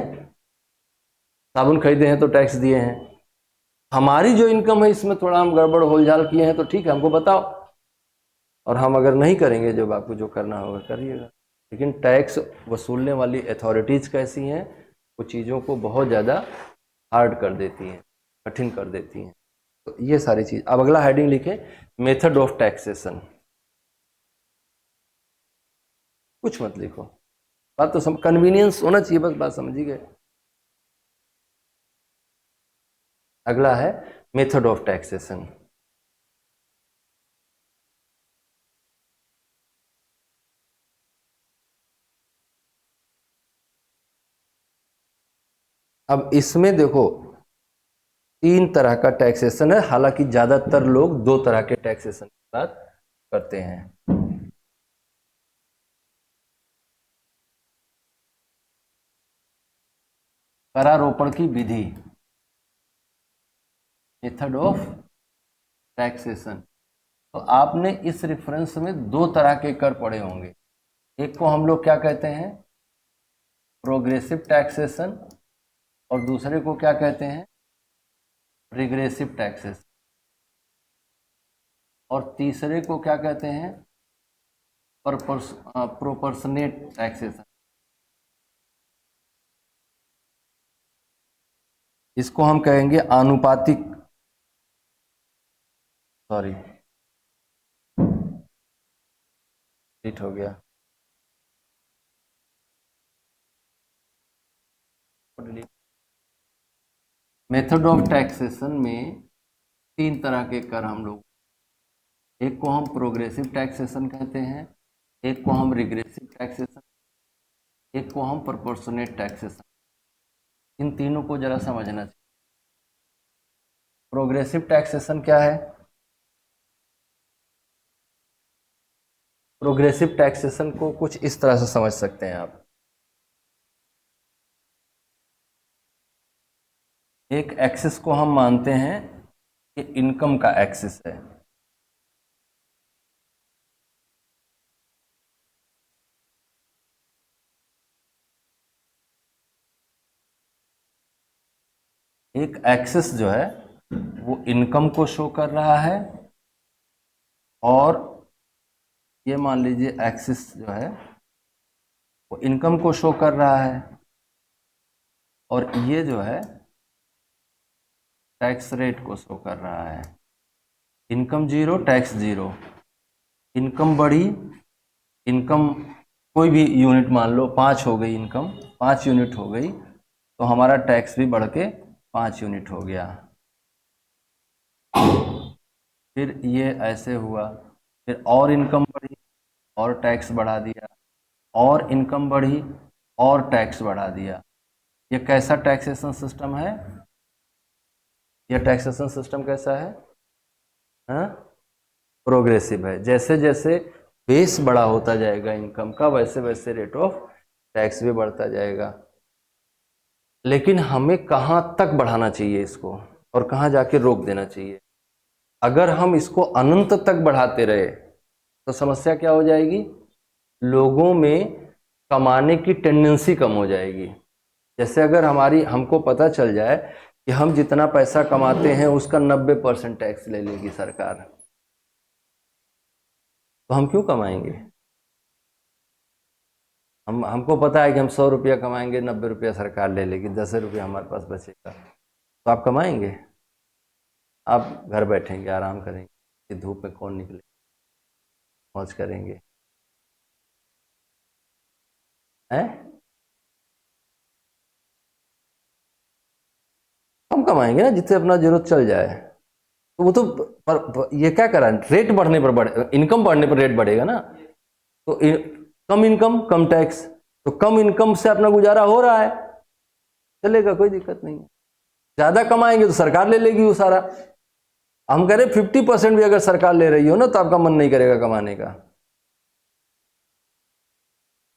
साबुन खरीदे हैं तो टैक्स दिए हैं। हमारी जो इनकम है इसमें थोड़ा हम गड़बड़ होलझाल किए हैं तो ठीक है, हमको बताओ, और हम अगर नहीं करेंगे जब आपको जो करना होगा करिएगा। लेकिन टैक्स वसूलने वाली अथॉरिटीज़ कैसी हैं, वो चीज़ों को बहुत ज़्यादा हार्ड कर देती हैं, कठिन कर देती हैं। तो ये सारी चीज़। अब अगला हेडिंग लिखें, मेथड ऑफ टैक्सेशन। कुछ मत लिखो, बात तो कन्वीनियंस होना चाहिए, बस बात समझी गए। अगला है मेथड ऑफ टैक्सेशन। अब इसमें देखो 3 तरह का टैक्सेशन है, हालांकि ज्यादातर लोग 2 तरह के टैक्सेशन की बात करते हैं। करारोपण की विधि, मेथड ऑफ टैक्सेशन। तो आपने इस रेफरेंस में 2 तरह के कर पढ़े होंगे। एक को हम लोग क्या कहते हैं, प्रोग्रेसिव टैक्सेशन और दूसरे को क्या कहते हैं, रिग्रेसिव टैक्सेशन, और तीसरे को क्या कहते हैं, प्रोपोर्शनेट टैक्सेशन। इसको हम कहेंगे आनुपातिक, सॉरी हिट हो गया, मेथड ऑफ टैक्सेशन में तीन तरह के कर हम लोग, एक को हम प्रोग्रेसिव टैक्सेशन कहते हैं, एक को हम रिग्रेसिव टैक्सेशन, एक को हम प्रोपोर्शनेट टैक्सेशन। इन तीनों को जरा समझना चाहिए। प्रोग्रेसिव टैक्सेशन क्या है? प्रोग्रेसिव टैक्सेशन को कुछ इस तरह से समझ सकते हैं आप। एक एक्सिस को हम मानते हैं कि इनकम का एक्सिस है, एक एक्सिस जो है वो इनकम को शो कर रहा है, और ये मान लीजिए एक्सिस जो है वो इनकम को शो कर रहा है, और ये जो है टैक्स रेट को शो कर रहा है। Income zero, tax zero. Income बढ़ी, इनकम कोई भी यूनिट मान लो 5 हो गई, इनकम 5 यूनिट हो गई, तो हमारा टैक्स भी बढ़ के 5 यूनिट हो गया। फिर ये ऐसे हुआ, फिर और इनकम बढ़ी और टैक्स बढ़ा दिया, और इनकम बढ़ी और टैक्स बढ़ा दिया। ये कैसा टैक्सेशन सिस्टम है? ये टैक्सेशन सिस्टम कैसा है? हाँ, प्रोग्रेसिव है। जैसे जैसे बेस बड़ा होता जाएगा इनकम का, वैसे वैसे रेट ऑफ टैक्स भी बढ़ता जाएगा। लेकिन हमें कहाँ तक बढ़ाना चाहिए इसको, और कहाँ जाके रोक देना चाहिए? अगर हम इसको अनंत तक बढ़ाते रहे तो समस्या क्या हो जाएगी? लोगों में कमाने की टेंडेंसी कम हो जाएगी। जैसे अगर हमको पता चल जाए कि हम जितना पैसा कमाते हैं उसका 90% टैक्स ले लेगी सरकार, तो हम क्यों कमाएंगे? हमको पता है कि हम 100 रुपया कमाएंगे, 90 रुपया सरकार ले लेगी, 10 रुपया हमारे पास बचेगा, तो आप कमाएंगे? आप घर बैठेंगे, आराम करेंगे, धूप में कौन निकले, मौज करेंगे हैं? हम कमाएंगे ना, जिससे अपना जरूरत चल जाए। तो वो तो ये क्या करा, रेट बढ़ने पर बढ़े, इनकम बढ़ने पर रेट बढ़ेगा ना। तो कम इनकम कम टैक्स, तो कम इनकम से अपना गुजारा हो रहा है, चलेगा, कोई दिक्कत नहीं है। ज्यादा कमाएंगे तो सरकार ले लेगी वो सारा। हम कह रहे 50% भी अगर सरकार ले रही हो ना, तो आपका मन नहीं करेगा कमाने का।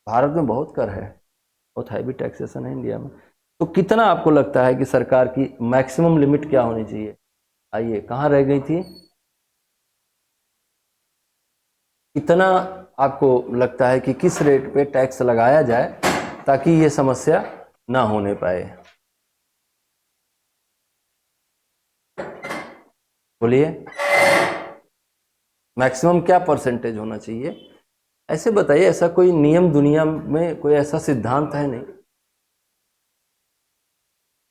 भारत में बहुत कर है, बहुत हैवी टैक्सेशन है इंडिया में। तो कितना आपको लगता है कि सरकार की मैक्सिमम लिमिट क्या होनी चाहिए? आइए, कहाँ रह गई थी? कितना आपको लगता है कि किस रेट पे टैक्स लगाया जाए ताकि ये समस्या ना होने पाए? बोलिए, मैक्सिमम क्या परसेंटेज होना चाहिए? ऐसे बताइए, ऐसा कोई नियम दुनिया में, कोई ऐसा सिद्धांत है नहीं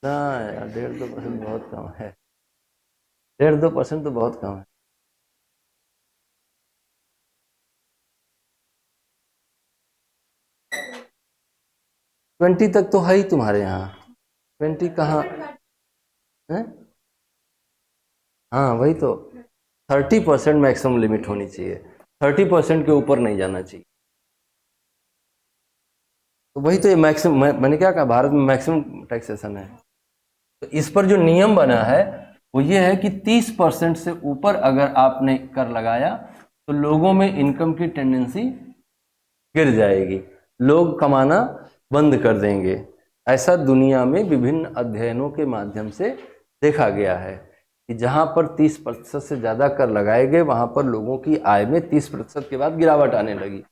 ना यार। 1.5-2% बहुत कम है, 1.5-2% तो बहुत कम है। 20 तक तो है ही तुम्हारे यहाँ, 20 कहाँ है? हाँ वही तो, 30% मैक्सिमम लिमिट होनी चाहिए, 30% के ऊपर नहीं जाना चाहिए। तो वही तो, ये मैक्सिमम, मैंने क्या कहा, भारत में मैक्सिमम टैक्सेशन है। तो इस पर जो नियम बना है वो ये है कि 30% से ऊपर अगर आपने कर लगाया तो लोगों में इनकम की टेंडेंसी गिर जाएगी, लोग कमाना बंद कर देंगे। ऐसा दुनिया में विभिन्न अध्ययनों के माध्यम से देखा गया है कि जहां पर 30% से ज़्यादा कर लगाए गए, वहां पर लोगों की आय में 30% के बाद गिरावट आने लगी।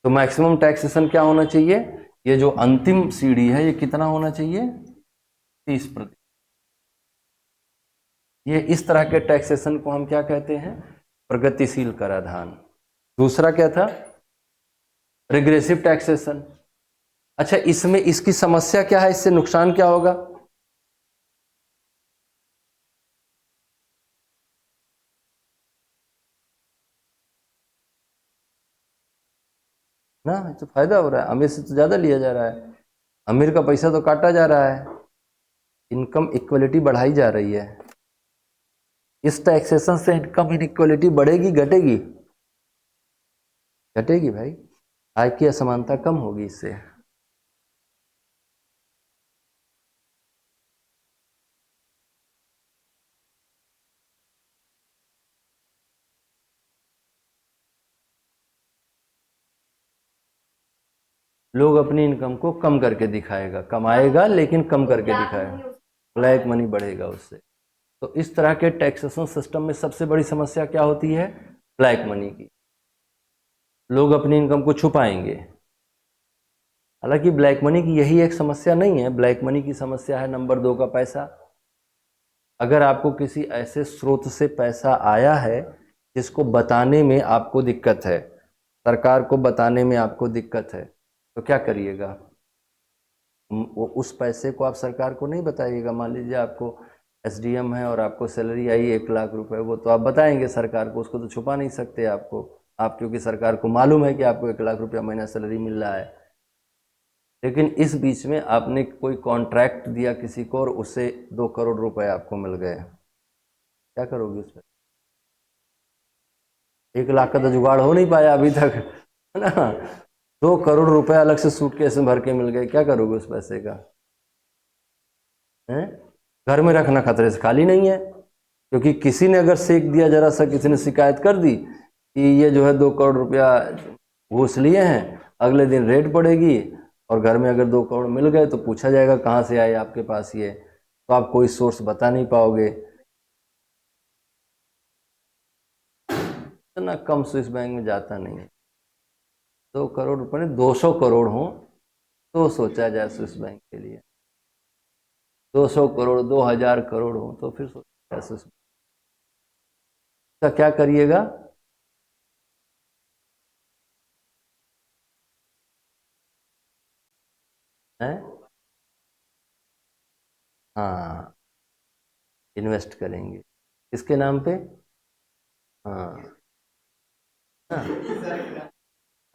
तो तो मैक्सिमम टैक्सेशन क्या होना चाहिए, ये जो अंतिम सीढ़ी है ये कितना होना चाहिए, 30%। ये इस तरह के टैक्सेशन को हम क्या कहते हैं, प्रगतिशील कराधान। दूसरा क्या था, रिग्रेसिव टैक्सेशन। अच्छा, इसमें इसकी समस्या क्या है, इससे नुकसान क्या होगा, ना तो फायदा हो रहा है, अमीर से तो ज्यादा लिया जा रहा है, अमीर का पैसा तो काटा जा रहा है, इनकम इक्वलिटी बढ़ाई जा रही है। इस टैक्सेशन से इनकम इनइक्वलिटी बढ़ेगी घटेगी, घटेगी भाई, आय की असमानता कम होगी इससे। लोग अपनी इनकम को कम करके दिखाएगा, कमाएगा लेकिन कम करके दिखाएगा, ब्लैक मनी बढ़ेगा उससे। तो इस तरह के टैक्सेशन सिस्टम में सबसे बड़ी समस्या क्या होती है, ब्लैक मनी की। लोग अपनी इनकम को छुपाएंगे। हालांकि ब्लैक मनी की यही एक समस्या नहीं है, ब्लैक मनी की समस्या है नंबर 2 का पैसा। अगर आपको किसी ऐसे स्रोत से पैसा आया है जिसको बताने में आपको दिक्कत है, सरकार को बताने में आपको दिक्कत है, तो क्या करिएगा, वो उस पैसे को आप सरकार को नहीं बताइएगा। मान लीजिए आपको एसडीएम है और आपको सैलरी आई 1 लाख रुपए, वो तो आप बताएंगे सरकार को, उसको तो छुपा नहीं सकते आपको आप, क्योंकि सरकार को मालूम है कि आपको 1 लाख रुपया महीना सैलरी मिल रहा है। लेकिन इस बीच में आपने कोई कॉन्ट्रैक्ट दिया किसी को और उससे 2 करोड़ रुपए आपको मिल गए, क्या करोगे उस पर, 1 लाख का तो जुगाड़ हो नहीं पाया अभी तक, है ना, 2 करोड़ रुपए अलग से सूटकेस में भर के मिल गए, क्या करोगे उस पैसे का, है? घर में रखना खतरे से खाली नहीं है, क्योंकि किसी ने अगर सेक दिया जरा सा, किसी ने शिकायत कर दी कि ये जो है 2 करोड़ रुपया घूस लिए हैं, अगले दिन रेड पड़ेगी और घर में अगर 2 करोड़ मिल गए तो पूछा जाएगा कहाँ से आए आपके पास ये, तो आप कोई सोर्स बता नहीं पाओगे। इतना कम स्विस बैंक में जाता नहीं है, 2 करोड़ रुपए नहीं, 200 करोड़ हो तो सोचा जाए स्विस बैंक के लिए, 200 करोड़ 2000 करोड़ हो तो फिर सोचा जाए स्विस बैंक का, क्या करिएगा, है, हाँ, इन्वेस्ट करेंगे किसके नाम पे, हाँ,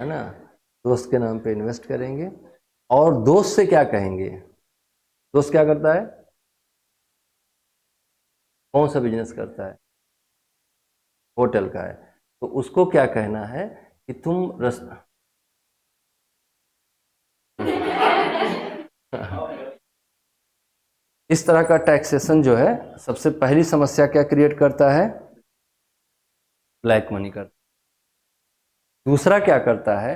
है ना, दोस्त के नाम पे इन्वेस्ट करेंगे। और दोस्त से क्या कहेंगे, दोस्त क्या करता है, कौन सा बिजनेस करता है, होटल का है, तो उसको क्या कहना है कि तुम इस तरह का टैक्सेशन जो है सबसे पहली समस्या क्या क्रिएट करता है, ब्लैक मनी करता है। दूसरा क्या करता है,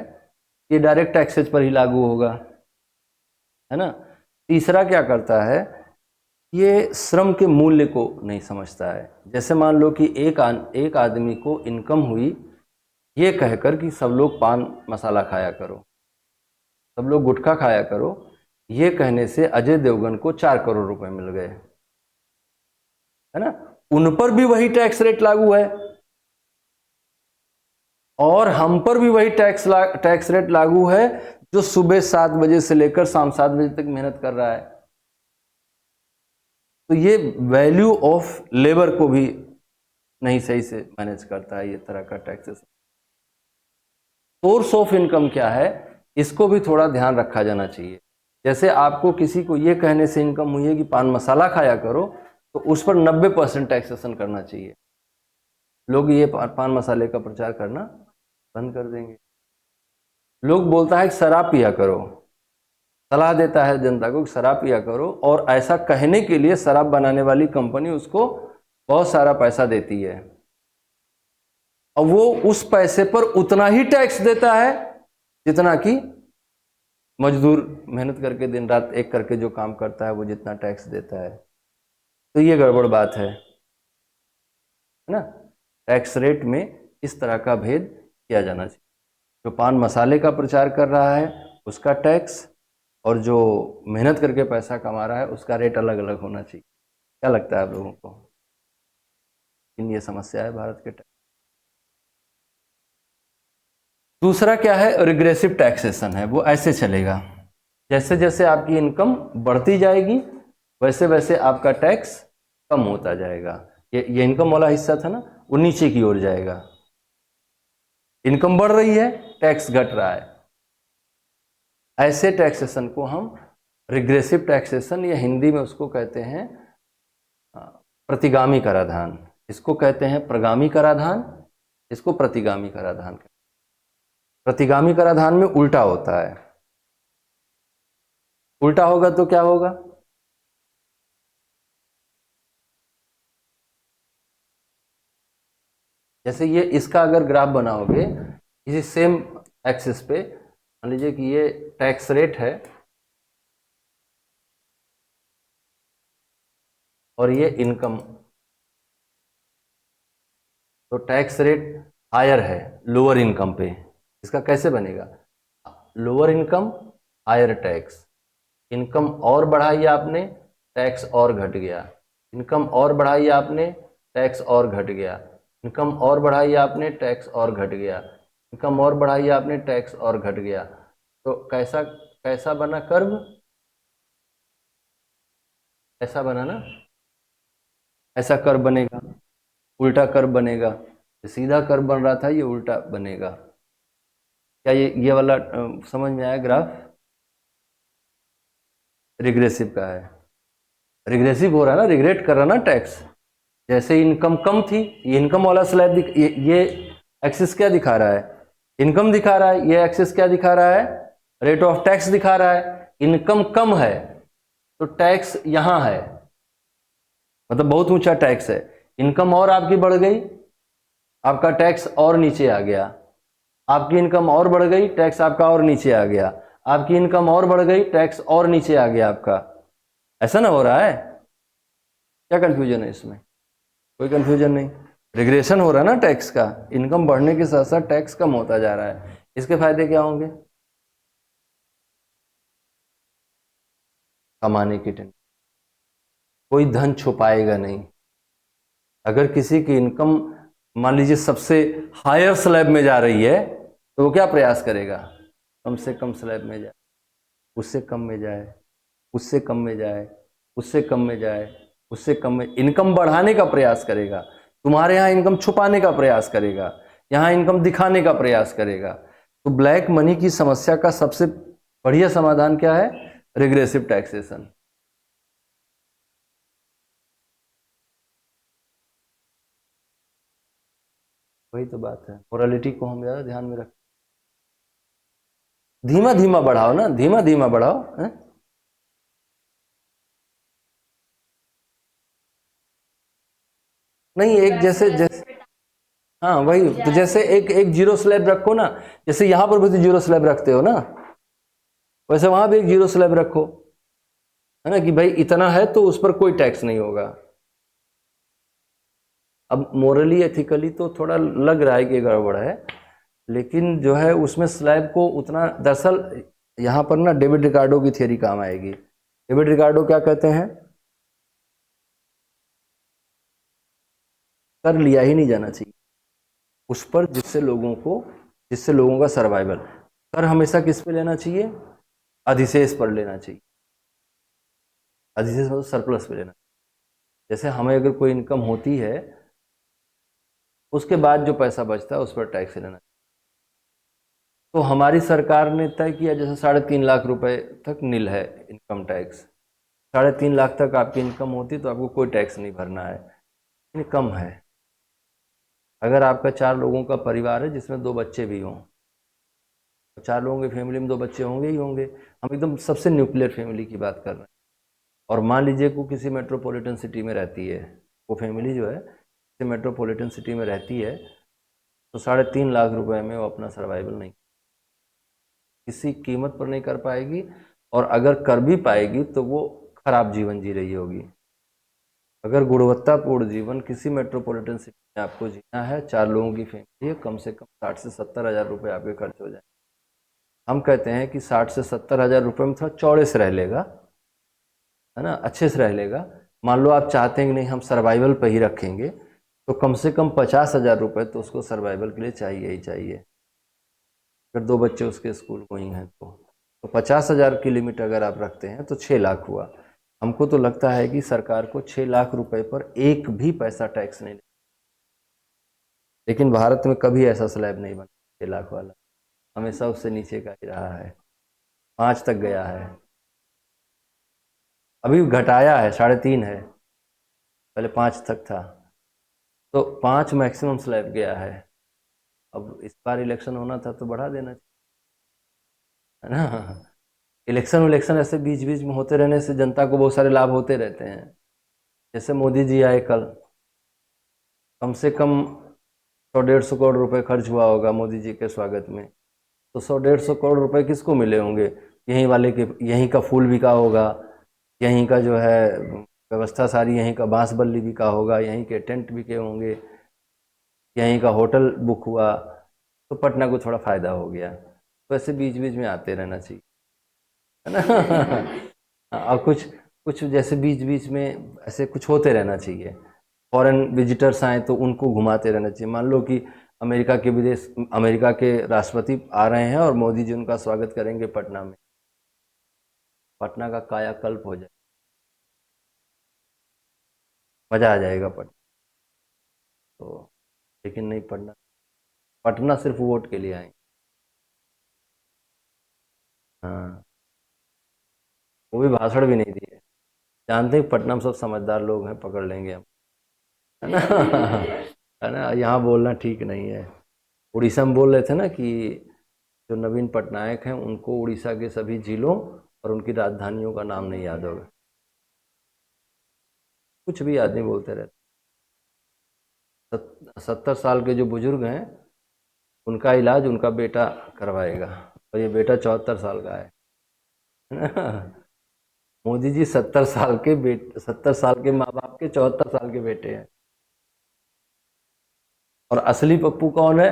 ये डायरेक्ट टैक्सेज पर ही लागू होगा, है ना। तीसरा क्या करता है, ये श्रम के मूल्य को नहीं समझता है। जैसे मान लो कि एक आदमी को इनकम हुई ये कहकर कि सब लोग पान मसाला खाया करो, सब लोग गुटखा खाया करो, ये कहने से अजय देवगन को 4 करोड़ रुपए मिल गए, है ना, उन पर भी वही टैक्स रेट लागू है और हम पर भी वही टैक्स रेट लागू है जो सुबह 7 बजे से लेकर शाम 7 बजे तक मेहनत कर रहा है। तो ये वैल्यू ऑफ लेबर को भी नहीं सही से मैनेज करता है ये तरह का टैक्सेस। सोर्स ऑफ इनकम क्या है, इसको भी थोड़ा ध्यान रखा जाना चाहिए। जैसे आपको किसी को ये कहने से इनकम हुई है कि पान मसाला खाया करो, तो उस पर 90% टैक्सेशन करना चाहिए। लोग ये पान मसाले का प्रचार करना बंद कर देंगे। लोग बोलता है कि शराब पिया करो, सलाह देता है जनता को कि शराब पिया करो, और ऐसा कहने के लिए शराब बनाने वाली कंपनी उसको बहुत सारा पैसा देती है और वो उस पैसे पर उतना ही टैक्स देता है जितना कि मजदूर मेहनत करके दिन रात एक करके जो काम करता है वो जितना टैक्स देता है। तो ये गड़बड़ बात है ना। टैक्स रेट में इस तरह का भेद किया जाना चाहिए। जो पान मसाले का प्रचार कर रहा है उसका टैक्स, और जो मेहनत करके पैसा कमा रहा है उसका रेट अलग अलग होना चाहिए। क्या लगता है आप लोगों को? लेकिन ये समस्या है भारत के टैक्स। दूसरा क्या है, रिग्रेसिव टैक्सेशन है। वो ऐसे चलेगा, जैसे जैसे आपकी इनकम बढ़ती जाएगी वैसे वैसे आपका टैक्स कम होता जाएगा। ये इनकम वाला हिस्सा था ना, वो नीचे की ओर जाएगा। इनकम बढ़ रही है, टैक्स घट रहा है। ऐसे टैक्सेशन को हम रिग्रेसिव टैक्सेशन, या हिंदी में उसको कहते हैं प्रतिगामी कराधान। इसको कहते हैं प्रगामी कराधान, इसको प्रतिगामी कराधान कहते हैं। प्रतिगामी कराधान में उल्टा होता है। उल्टा होगा तो क्या होगा? जैसे ये इसका अगर ग्राफ बनाओगे इसी सेम एक्सिस पे, मान लीजिए कि ये टैक्स रेट है और ये इनकम, तो टैक्स रेट हायर है लोअर इनकम पे। इसका कैसे बनेगा? Lower income higher tax, income और बढ़ाई आपने, टैक्स और घट गया। इनकम और बढ़ाई आपने, टैक्स और घट गया। इनकम और बढ़ाई आपने, टैक्स और घट गया। इनकम और बढ़ाई आपने, टैक्स और घट गया। तो कैसा कैसा बना कर्व? ऐसा बना ना, ऐसा कर्व बनेगा, उल्टा कर्व बनेगा। सीधा कर्व बन रहा था, ये उल्टा बनेगा। क्या ये वाला समझ में आया ग्राफ? रिग्रेसिव का है। रिग्रेसिव हो रहा है ना, रिग्रेट कर रहा ना टैक्स। जैसे इनकम कम थी, ये इनकम वाला स्लैब ये एक्सिस क्या दिखा रहा है? इनकम दिखा रहा है। ये एक्सिस क्या दिखा रहा है? रेट ऑफ टैक्स दिखा रहा है। इनकम कम है तो टैक्स यहां है, मतलब बहुत ऊंचा टैक्स है। इनकम और आपकी बढ़ गई, आपका टैक्स और नीचे आ गया। आपकी इनकम और बढ़ गई, टैक्स आपका और नीचे आ गया। आपकी इनकम और बढ़ गई, टैक्स और नीचे आ गया आपका। ऐसा ना हो रहा है? क्या कंफ्यूजन है इसमें? कोई कंफ्यूजन नहीं। रिग्रेशन हो रहा है ना टैक्स का, इनकम बढ़ने के साथ साथ टैक्स कम होता जा रहा है। इसके फायदे क्या होंगे? कमाने की टेंशन, कोई धन छुपाएगा नहीं। अगर किसी की इनकम मान लीजिए सबसे हायर स्लैब में जा रही है तो वो क्या प्रयास करेगा? कम से कम स्लैब में जाए, उससे कम में जाए, उससे कम में जाए, उससे कम में जाए, उससे कम में, इनकम बढ़ाने का प्रयास करेगा। तुम्हारे यहाँ इनकम छुपाने का प्रयास करेगा, यहाँ इनकम दिखाने का प्रयास करेगा। तो ब्लैक मनी की समस्या का सबसे बढ़िया समाधान क्या है? Regressive taxation. वही तो बात है, मोरालिटी को हम ज्यादा ध्यान में रख। धीमा धीमा बढ़ाओ ना, धीमा धीमा बढ़ाओ है? नहीं, एक जैसे जैसे, हाँ वही तो, जैसे एक एक जीरो स्लैब रखो ना। जैसे यहां पर भी तो जीरो स्लैब रखते हो ना, वैसे वहां भी एक जीरो स्लैब रखो, है ना, कि भाई इतना है तो उस पर कोई टैक्स नहीं होगा। अब मोरली एथिकली तो थोड़ा लग रहा है कि गड़बड़ है, लेकिन जो है उसमें स्लैब को उतना, दरअसल यहाँ पर ना डेविड रिकार्डो की थियरी काम आएगी। डेविड रिकार्डो क्या कहते हैं? कर लिया ही नहीं जाना चाहिए उस पर जिससे लोगों का सर्वाइवल। कर हमेशा किस पे लेना चाहिए? अधिशेष पर लेना चाहिए। अधिशेष मतलब सरप्लस पे लेना। जैसे हमें अगर कोई इनकम होती है, उसके बाद जो पैसा बचता है उस पर टैक्स लेना। तो हमारी सरकार ने तय किया, जैसे 3.5 लाख रुपए तक नील है इनकम टैक्स। 3.5 लाख तक आपकी इनकम होती तो आपको कोई टैक्स नहीं भरना है, लेकिन कम है। अगर आपका 4 लोगों का परिवार है जिसमें 2 बच्चे भी हों, तो 4 लोगों की फैमिली में 2 बच्चे होंगे ही होंगे। हम एकदम सबसे न्यूक्लियर फैमिली की बात कर रहे हैं। और मान लीजिए को किसी मेट्रोपॉलिटन सिटी में रहती है, वो फैमिली जो है किसी मेट्रोपॉलिटन सिटी में रहती है, तो 3.5 लाख रुपए में वो अपना सर्वाइवल नहीं, किसी कीमत पर नहीं कर पाएगी। और अगर कर भी पाएगी तो वो खराब जीवन जी रही होगी। अगर गुणवत्तापूर्ण जीवन किसी मेट्रोपॉलिटन सिटी में आपको जीना है, 4 लोगों की फैमिली है, कम से कम 60 से 70 हज़ार रुपये आपके खर्च हो जाए। हम कहते हैं कि 60 से 70 हज़ार रुपये में थोड़ा चौड़े से रह लेगा, है ना, अच्छे से रह लेगा। मान लो आप चाहते हैं कि नहीं हम सर्वाइवल पर ही रखेंगे, तो कम से कम 50 हज़ार रुपये तो उसको सर्वाइवल के लिए चाहिए ही चाहिए। अगर 2 बच्चे उसके स्कूल गोइंग हैं तो 50 हज़ार की लिमिट अगर आप रखते हैं तो 6 लाख हुआ। हमको तो लगता है कि सरकार को 6 लाख रुपए पर एक भी पैसा टैक्स नहीं, लेकिन भारत में कभी ऐसा स्लैब नहीं बना 6 लाख वाला, हमेशा उससे नीचे का ही रहा है, 5 तक गया है, अभी घटाया है, 3.5 है, पहले 5 तक था, तो 5 मैक्सिमम स्लैब गया है। अब इस बार इलेक्शन होना था तो बढ़ा देना चाहिए, है ना। इलेक्शन ऐसे बीच बीच में होते रहने से जनता को बहुत सारे लाभ होते रहते हैं। जैसे मोदी जी आए कल, कम से कम 100-150 करोड़ रुपए खर्च हुआ होगा मोदी जी के स्वागत में, तो 100-150 करोड़ रुपए किसको मिले होंगे? यहीं वाले के, यहीं का फूल बिका होगा, यहीं का जो है व्यवस्था सारी, यहीं का बांस बल्ली बिका होगा, यहीं के टेंट बिके होंगे, यहीं का होटल बुक हुआ, तो पटना को थोड़ा फ़ायदा हो गया। तो ऐसे बीच बीच में आते रहना चाहिए, है ना। और कुछ कुछ जैसे बीच बीच में ऐसे कुछ होते रहना चाहिए। फॉरेन विजिटर्स आए तो उनको घुमाते रहना चाहिए। मान लो कि अमेरिका के राष्ट्रपति आ रहे हैं और मोदी जी उनका स्वागत करेंगे पटना में, पटना का कायाकल्प हो जाए, मज़ा आ जाएगा पटना। तो लेकिन नहीं, पटना पटना सिर्फ वोट के लिए आए। हाँ, वो भी भाषण भी नहीं दिए। जानते हैं पटना में सब समझदार लोग हैं, पकड़ लेंगे हम, है ना। है ना, यहाँ बोलना ठीक नहीं है। उड़ीसा में बोल रहे थे ना कि जो नवीन पटनायक हैं उनको उड़ीसा के सभी जिलों और उनकी राजधानियों का नाम नहीं याद होगा। कुछ भी आदमी बोलते रहते। 70 साल के जो बुजुर्ग हैं उनका इलाज उनका बेटा करवाएगा, और ये बेटा 74 साल का है। मोदी जी 70 साल के माँ बाप के 74 साल के बेटे हैं। और असली पप्पू कौन है?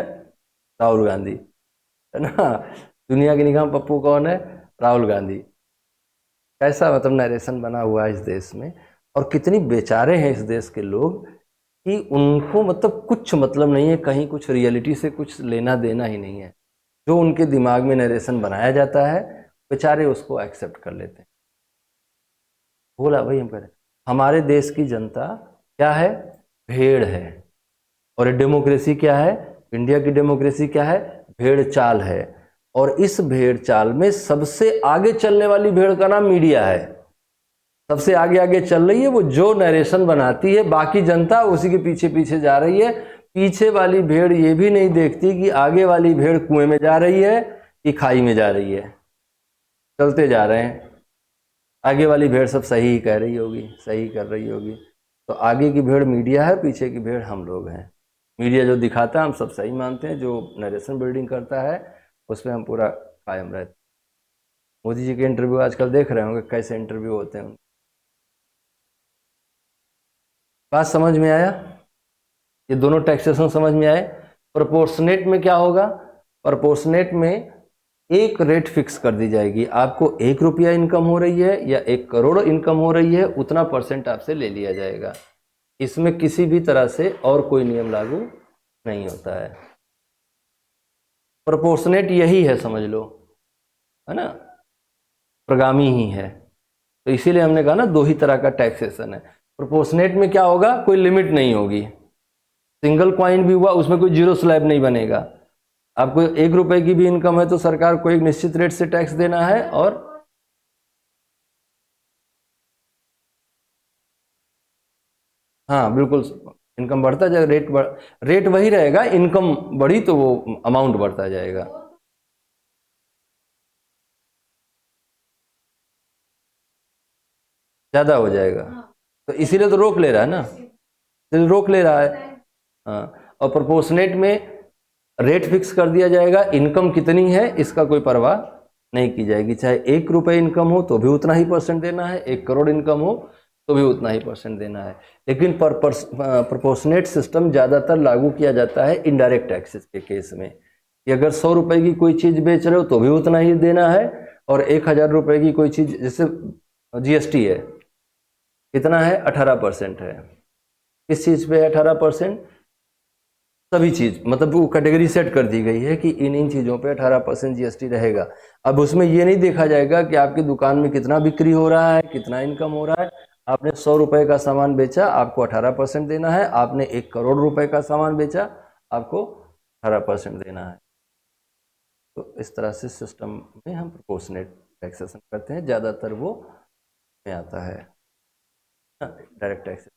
राहुल गांधी, है ना। दुनिया की निगाह में पप्पू कौन है? राहुल गांधी। कैसा मतलब नरेशन बना हुआ है इस देश में, और कितनी बेचारे हैं इस देश के लोग कि उनको मतलब कुछ मतलब नहीं है, कहीं कुछ रियलिटी से कुछ लेना देना ही नहीं है। जो उनके दिमाग में नरेशन बनाया जाता है बेचारे उसको एक्सेप्ट कर लेते हैं। बोला भाई हम कह रहे हमारे देश की जनता क्या है? भेड़ है। और डेमोक्रेसी क्या है? इंडिया की डेमोक्रेसी क्या है? भेड़ चाल है। और इस भेड़ चाल में सबसे आगे चलने वाली भेड़ का नाम मीडिया है। सबसे आगे आगे चल रही है वो, जो नरेशन बनाती है, बाकी जनता उसी के पीछे पीछे जा रही है। पीछे वाली भेड़ ये भी नहीं देखती कि आगे वाली भेड़ कुएं में जा रही है कि खाई में जा रही है। चलते जा रहे हैं, आगे वाली भेड़ सब सही ही कह रही होगी, सही कर रही होगी। तो आगे की भेड़ मीडिया है, पीछे की भेड़ हम लोग हैं। मीडिया जो दिखाता है हम सब सही मानते हैं, जो नरेशन बिल्डिंग करता है उस पर हम पूरा कायम रहते हैं। मोदी जी के इंटरव्यू आजकल देख रहे होंगे, कैसे इंटरव्यू होते हैं। बात समझ में आया? ये दोनों टैक्सेशन समझ में आए? प्रोपोर्शनेट में क्या होगा? प्रोपोर्शनेट में एक रेट फिक्स कर दी जाएगी, आपको 1 रुपया इनकम हो रही है या 1 करोड़ इनकम हो रही है, उतना परसेंट आपसे ले लिया जाएगा। इसमें किसी भी तरह से और कोई नियम लागू नहीं होता है। प्रोपोर्शनेट यही है, समझ लो, है ना, प्रगामी ही है। तो इसीलिए हमने कहा ना 2 ही तरह का टैक्सेशन है। प्रोपोर्शनेट में क्या होगा? कोई लिमिट नहीं होगी, सिंगल कॉइन भी हुआ उसमें कोई जीरो स्लैब नहीं बनेगा। आपको 1 रुपए की भी इनकम है तो सरकार को एक निश्चित रेट से टैक्स देना है, और हाँ बिल्कुल, इनकम बढ़ता जाएगा, रेट वही रहेगा, इनकम बढ़ी तो वो अमाउंट बढ़ता जाएगा। ज़्यादा हो जाएगा, तो इसीलिए तो रोक ले रहा है ना, इसीलिए रोक ले रहा है। हाँ, और प्रोपोर्शनेट में रेट फिक्स कर दिया जाएगा, इनकम कितनी है इसका कोई परवाह नहीं की जाएगी। चाहे 1 रुपये इनकम हो तो भी उतना ही परसेंट देना है, 1 करोड़ इनकम हो तो भी उतना ही परसेंट देना है। लेकिन प्रोपोर्शनेट सिस्टम ज़्यादातर लागू किया जाता है इनडायरेक्ट टैक्सेस के केस में, कि अगर 100 रुपये की कोई चीज़ बेच रहे हो तो भी उतना ही देना है, और 1000 रुपये की कोई चीज़, जैसे जीएसटी है, कितना है, 18% है। किस चीज़ पे 18%? सभी चीज़, मतलब वो कैटेगरी सेट कर दी गई है कि इन इन चीज़ों पे 18% जीएसटी रहेगा। अब उसमें ये नहीं देखा जाएगा कि आपकी दुकान में कितना बिक्री हो रहा है, कितना इनकम हो रहा है। आपने 100 रुपये का सामान बेचा, आपको 18% देना है। आपने 1 करोड़ रुपए का सामान बेचा, आपको 18% देना है। तो इस तरह से सिस्टम में हम प्रोपोर्शनेट टैक्सेशन करते हैं, ज़्यादातर वो में आता है डायरेक्ट टैक्सेस।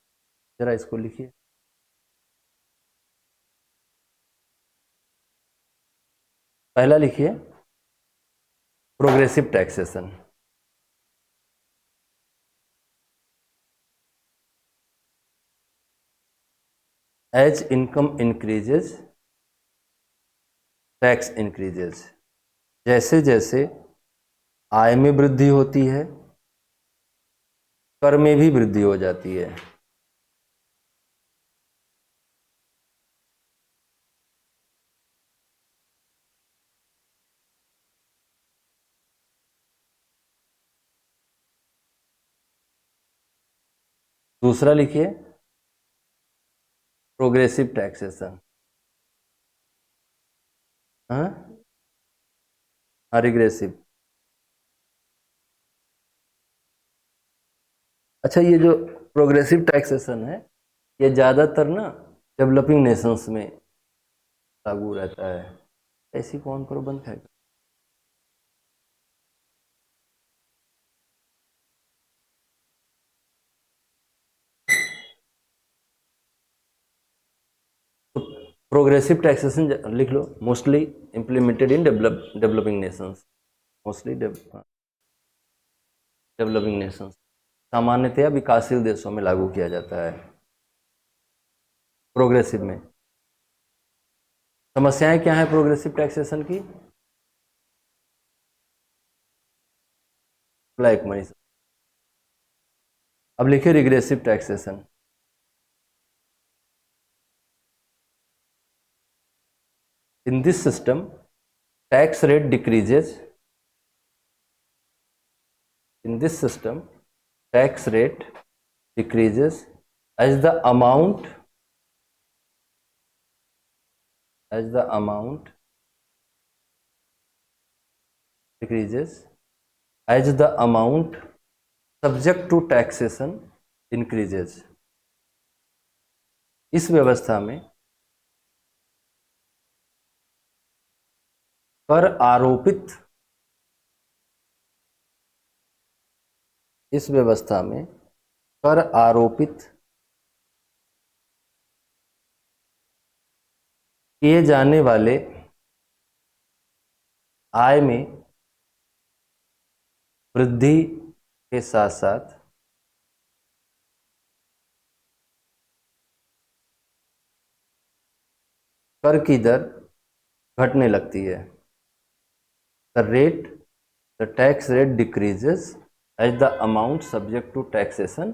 जरा इसको लिखिए। पहला लिखिए, progressive taxation. As income increases, tax increases. जैसे जैसे आय में वृद्धि होती है, कर में भी वृद्धि हो जाती है। दूसरा लिखिए, प्रोग्रेसिव टैक्सेशन। हाँ, रिग्रेसिव। अच्छा, ये जो प्रोग्रेसिव टैक्सेशन है, ये ज़्यादातर ना डेवलपिंग नेशंस में लागू रहता है। ऐसी कौन प्रबंध है? तो प्रोग्रेसिव टैक्सेशन लिख लो, mostly implemented in developing nations. Mostly developing nations, सामान्यतया विकासशील देशों में लागू किया जाता है प्रोग्रेसिव में। समस्याएं क्या है प्रोग्रेसिव टैक्सेशन की? Black money. अब लिखिए regressive taxation. In this system tax rate decreases. In this system tax rate decreases as the amount decreases as the amount subject to taxation increases। इस व्यवस्था में कर आरोपित इस व्यवस्था में कर आरोपित किए जाने वाले आय में वृद्धि के साथ साथ कर की दर घटने लगती है। The tax rate decreases as the amount subject to taxation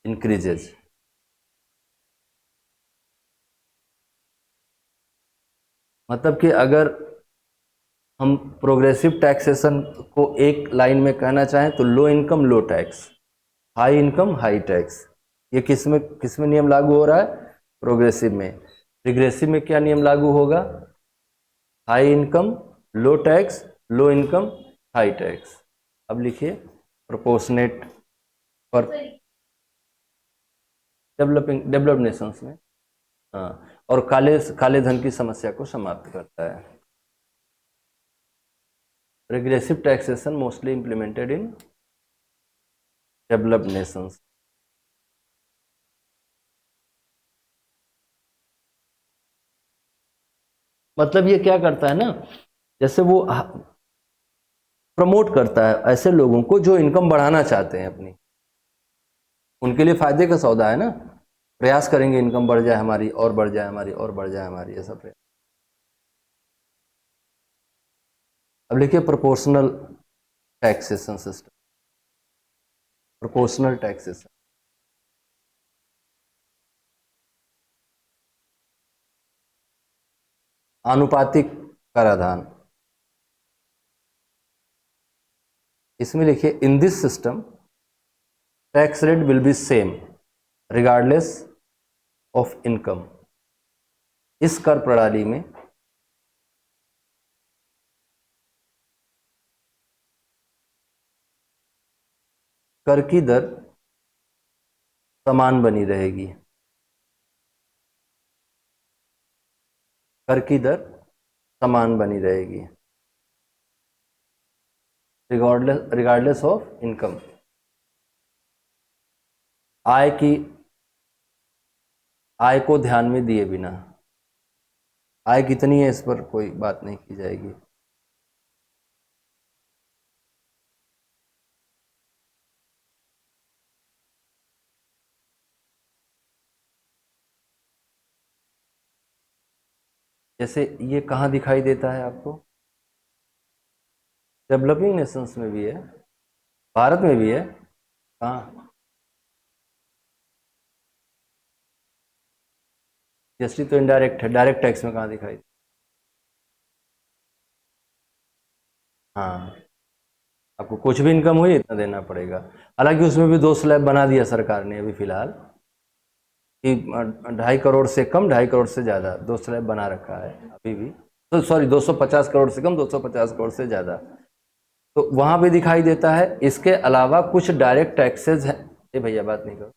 increases. मतलब कि अगर हम प्रोग्रेसिव टैक्सेशन को एक लाइन में कहना चाहें तो low income low tax, high income high tax. ये किस में नियम लागू हो रहा है? प्रोग्रेसिव में। रिग्रेसिव में क्या नियम लागू होगा? High income low tax, low income high tax. अब लिखिए प्रोपोर्शनेट फॉर डेवलप्ड नेशंस में। हाँ, और काले काले धन की समस्या को समाप्त करता है। Regressive taxation mostly implemented in developed nations। मतलब ये क्या करता है ना, जैसे वो प्रमोट करता है ऐसे लोगों को जो इनकम बढ़ाना चाहते हैं अपनी, उनके लिए फायदे का सौदा है ना। प्रयास करेंगे इनकम बढ़ जाए हमारी, और बढ़ जाए हमारी, और बढ़ जाए हमारी, ऐसा प्रयास। अब लिखिए proportional taxation system. Proportional taxation आनुपातिक कराधान। इसमें लिखिए in this system tax rate will be same regardless of income. इस कर प्रणाली में कर की दर समान बनी रहेगी। कर की दर समान बनी रहेगी रिगार्डलेस ऑफ इनकम। आय की आय को ध्यान में दिए बिना, आय कितनी है इस पर कोई बात नहीं की जाएगी। जैसे ये कहाँ दिखाई देता है आपको? डेवलपिंग नेशंस में भी है, भारत में भी है। कहाँ? जीएसटी तो इनडायरेक्ट है, डायरेक्ट टैक्स में कहाँ दिखाई? हाँ, आपको कुछ भी इनकम हुई इतना देना पड़ेगा। हालांकि उसमें भी 2 स्लैब बना दिया सरकार ने अभी फिलहाल कि 2.5 करोड़ से कम, 2.5 करोड़ से ज़्यादा, 2 स्लैब बना रखा है अभी भी। तो सॉरी, 250 करोड़ से कम, 250 करोड़ से ज़्यादा, तो वहाँ भी दिखाई देता है। इसके अलावा कुछ डायरेक्ट टैक्सेज हैं, ये भैया बात नहीं करो,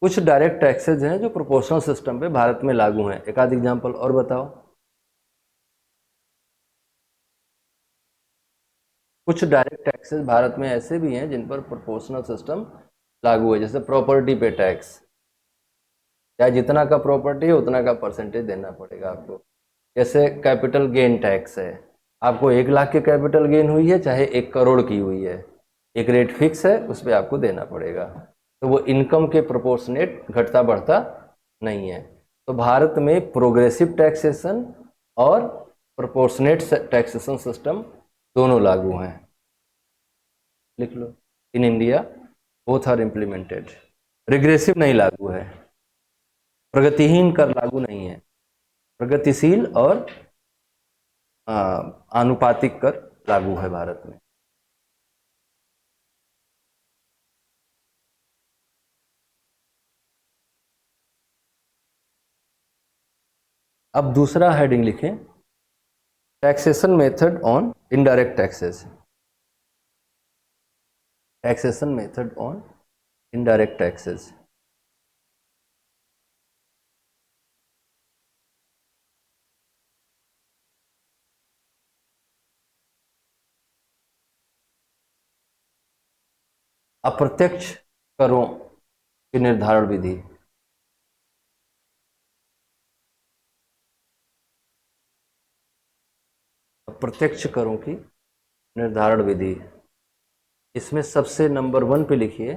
कुछ डायरेक्ट टैक्सेज हैं जो प्रोपोर्शनल सिस्टम पे भारत में लागू हैं। एक आध एग्जाम्पल और बताओ। कुछ डायरेक्ट टैक्सेस भारत में ऐसे भी हैं जिन पर प्रोपोर्शनल सिस्टम लागू है, जैसे प्रॉपर्टी पे टैक्स, या जितना का प्रॉपर्टी है उतना का परसेंटेज देना पड़ेगा आपको। जैसे कैपिटल गेन टैक्स है, आपको 1 लाख की कैपिटल गेन हुई है चाहे 1 करोड़ की हुई है, एक रेट फिक्स है, उस पर आपको देना पड़ेगा। तो वो इनकम के प्रोपोर्शनेट घटता बढ़ता नहीं है। तो भारत में प्रोग्रेसिव टैक्सेशन और प्रोपोर्शनेट टैक्सेशन सिस्टम दोनों लागू हैं। लिख लो, in India both are implemented. Regressive नहीं लागू है, प्रगतिहीन कर लागू नहीं है, प्रगतिशील और आनुपातिक कर लागू है भारत में। अब दूसरा हेडिंग लिखें, taxation method on indirect taxes. Taxation method on indirect taxes. अप्रत्यक्ष करों की निर्धारण विधि। अप्रत्यक्ष करों की निर्धारण विधि, इसमें सबसे नंबर 1 पे लिखिए।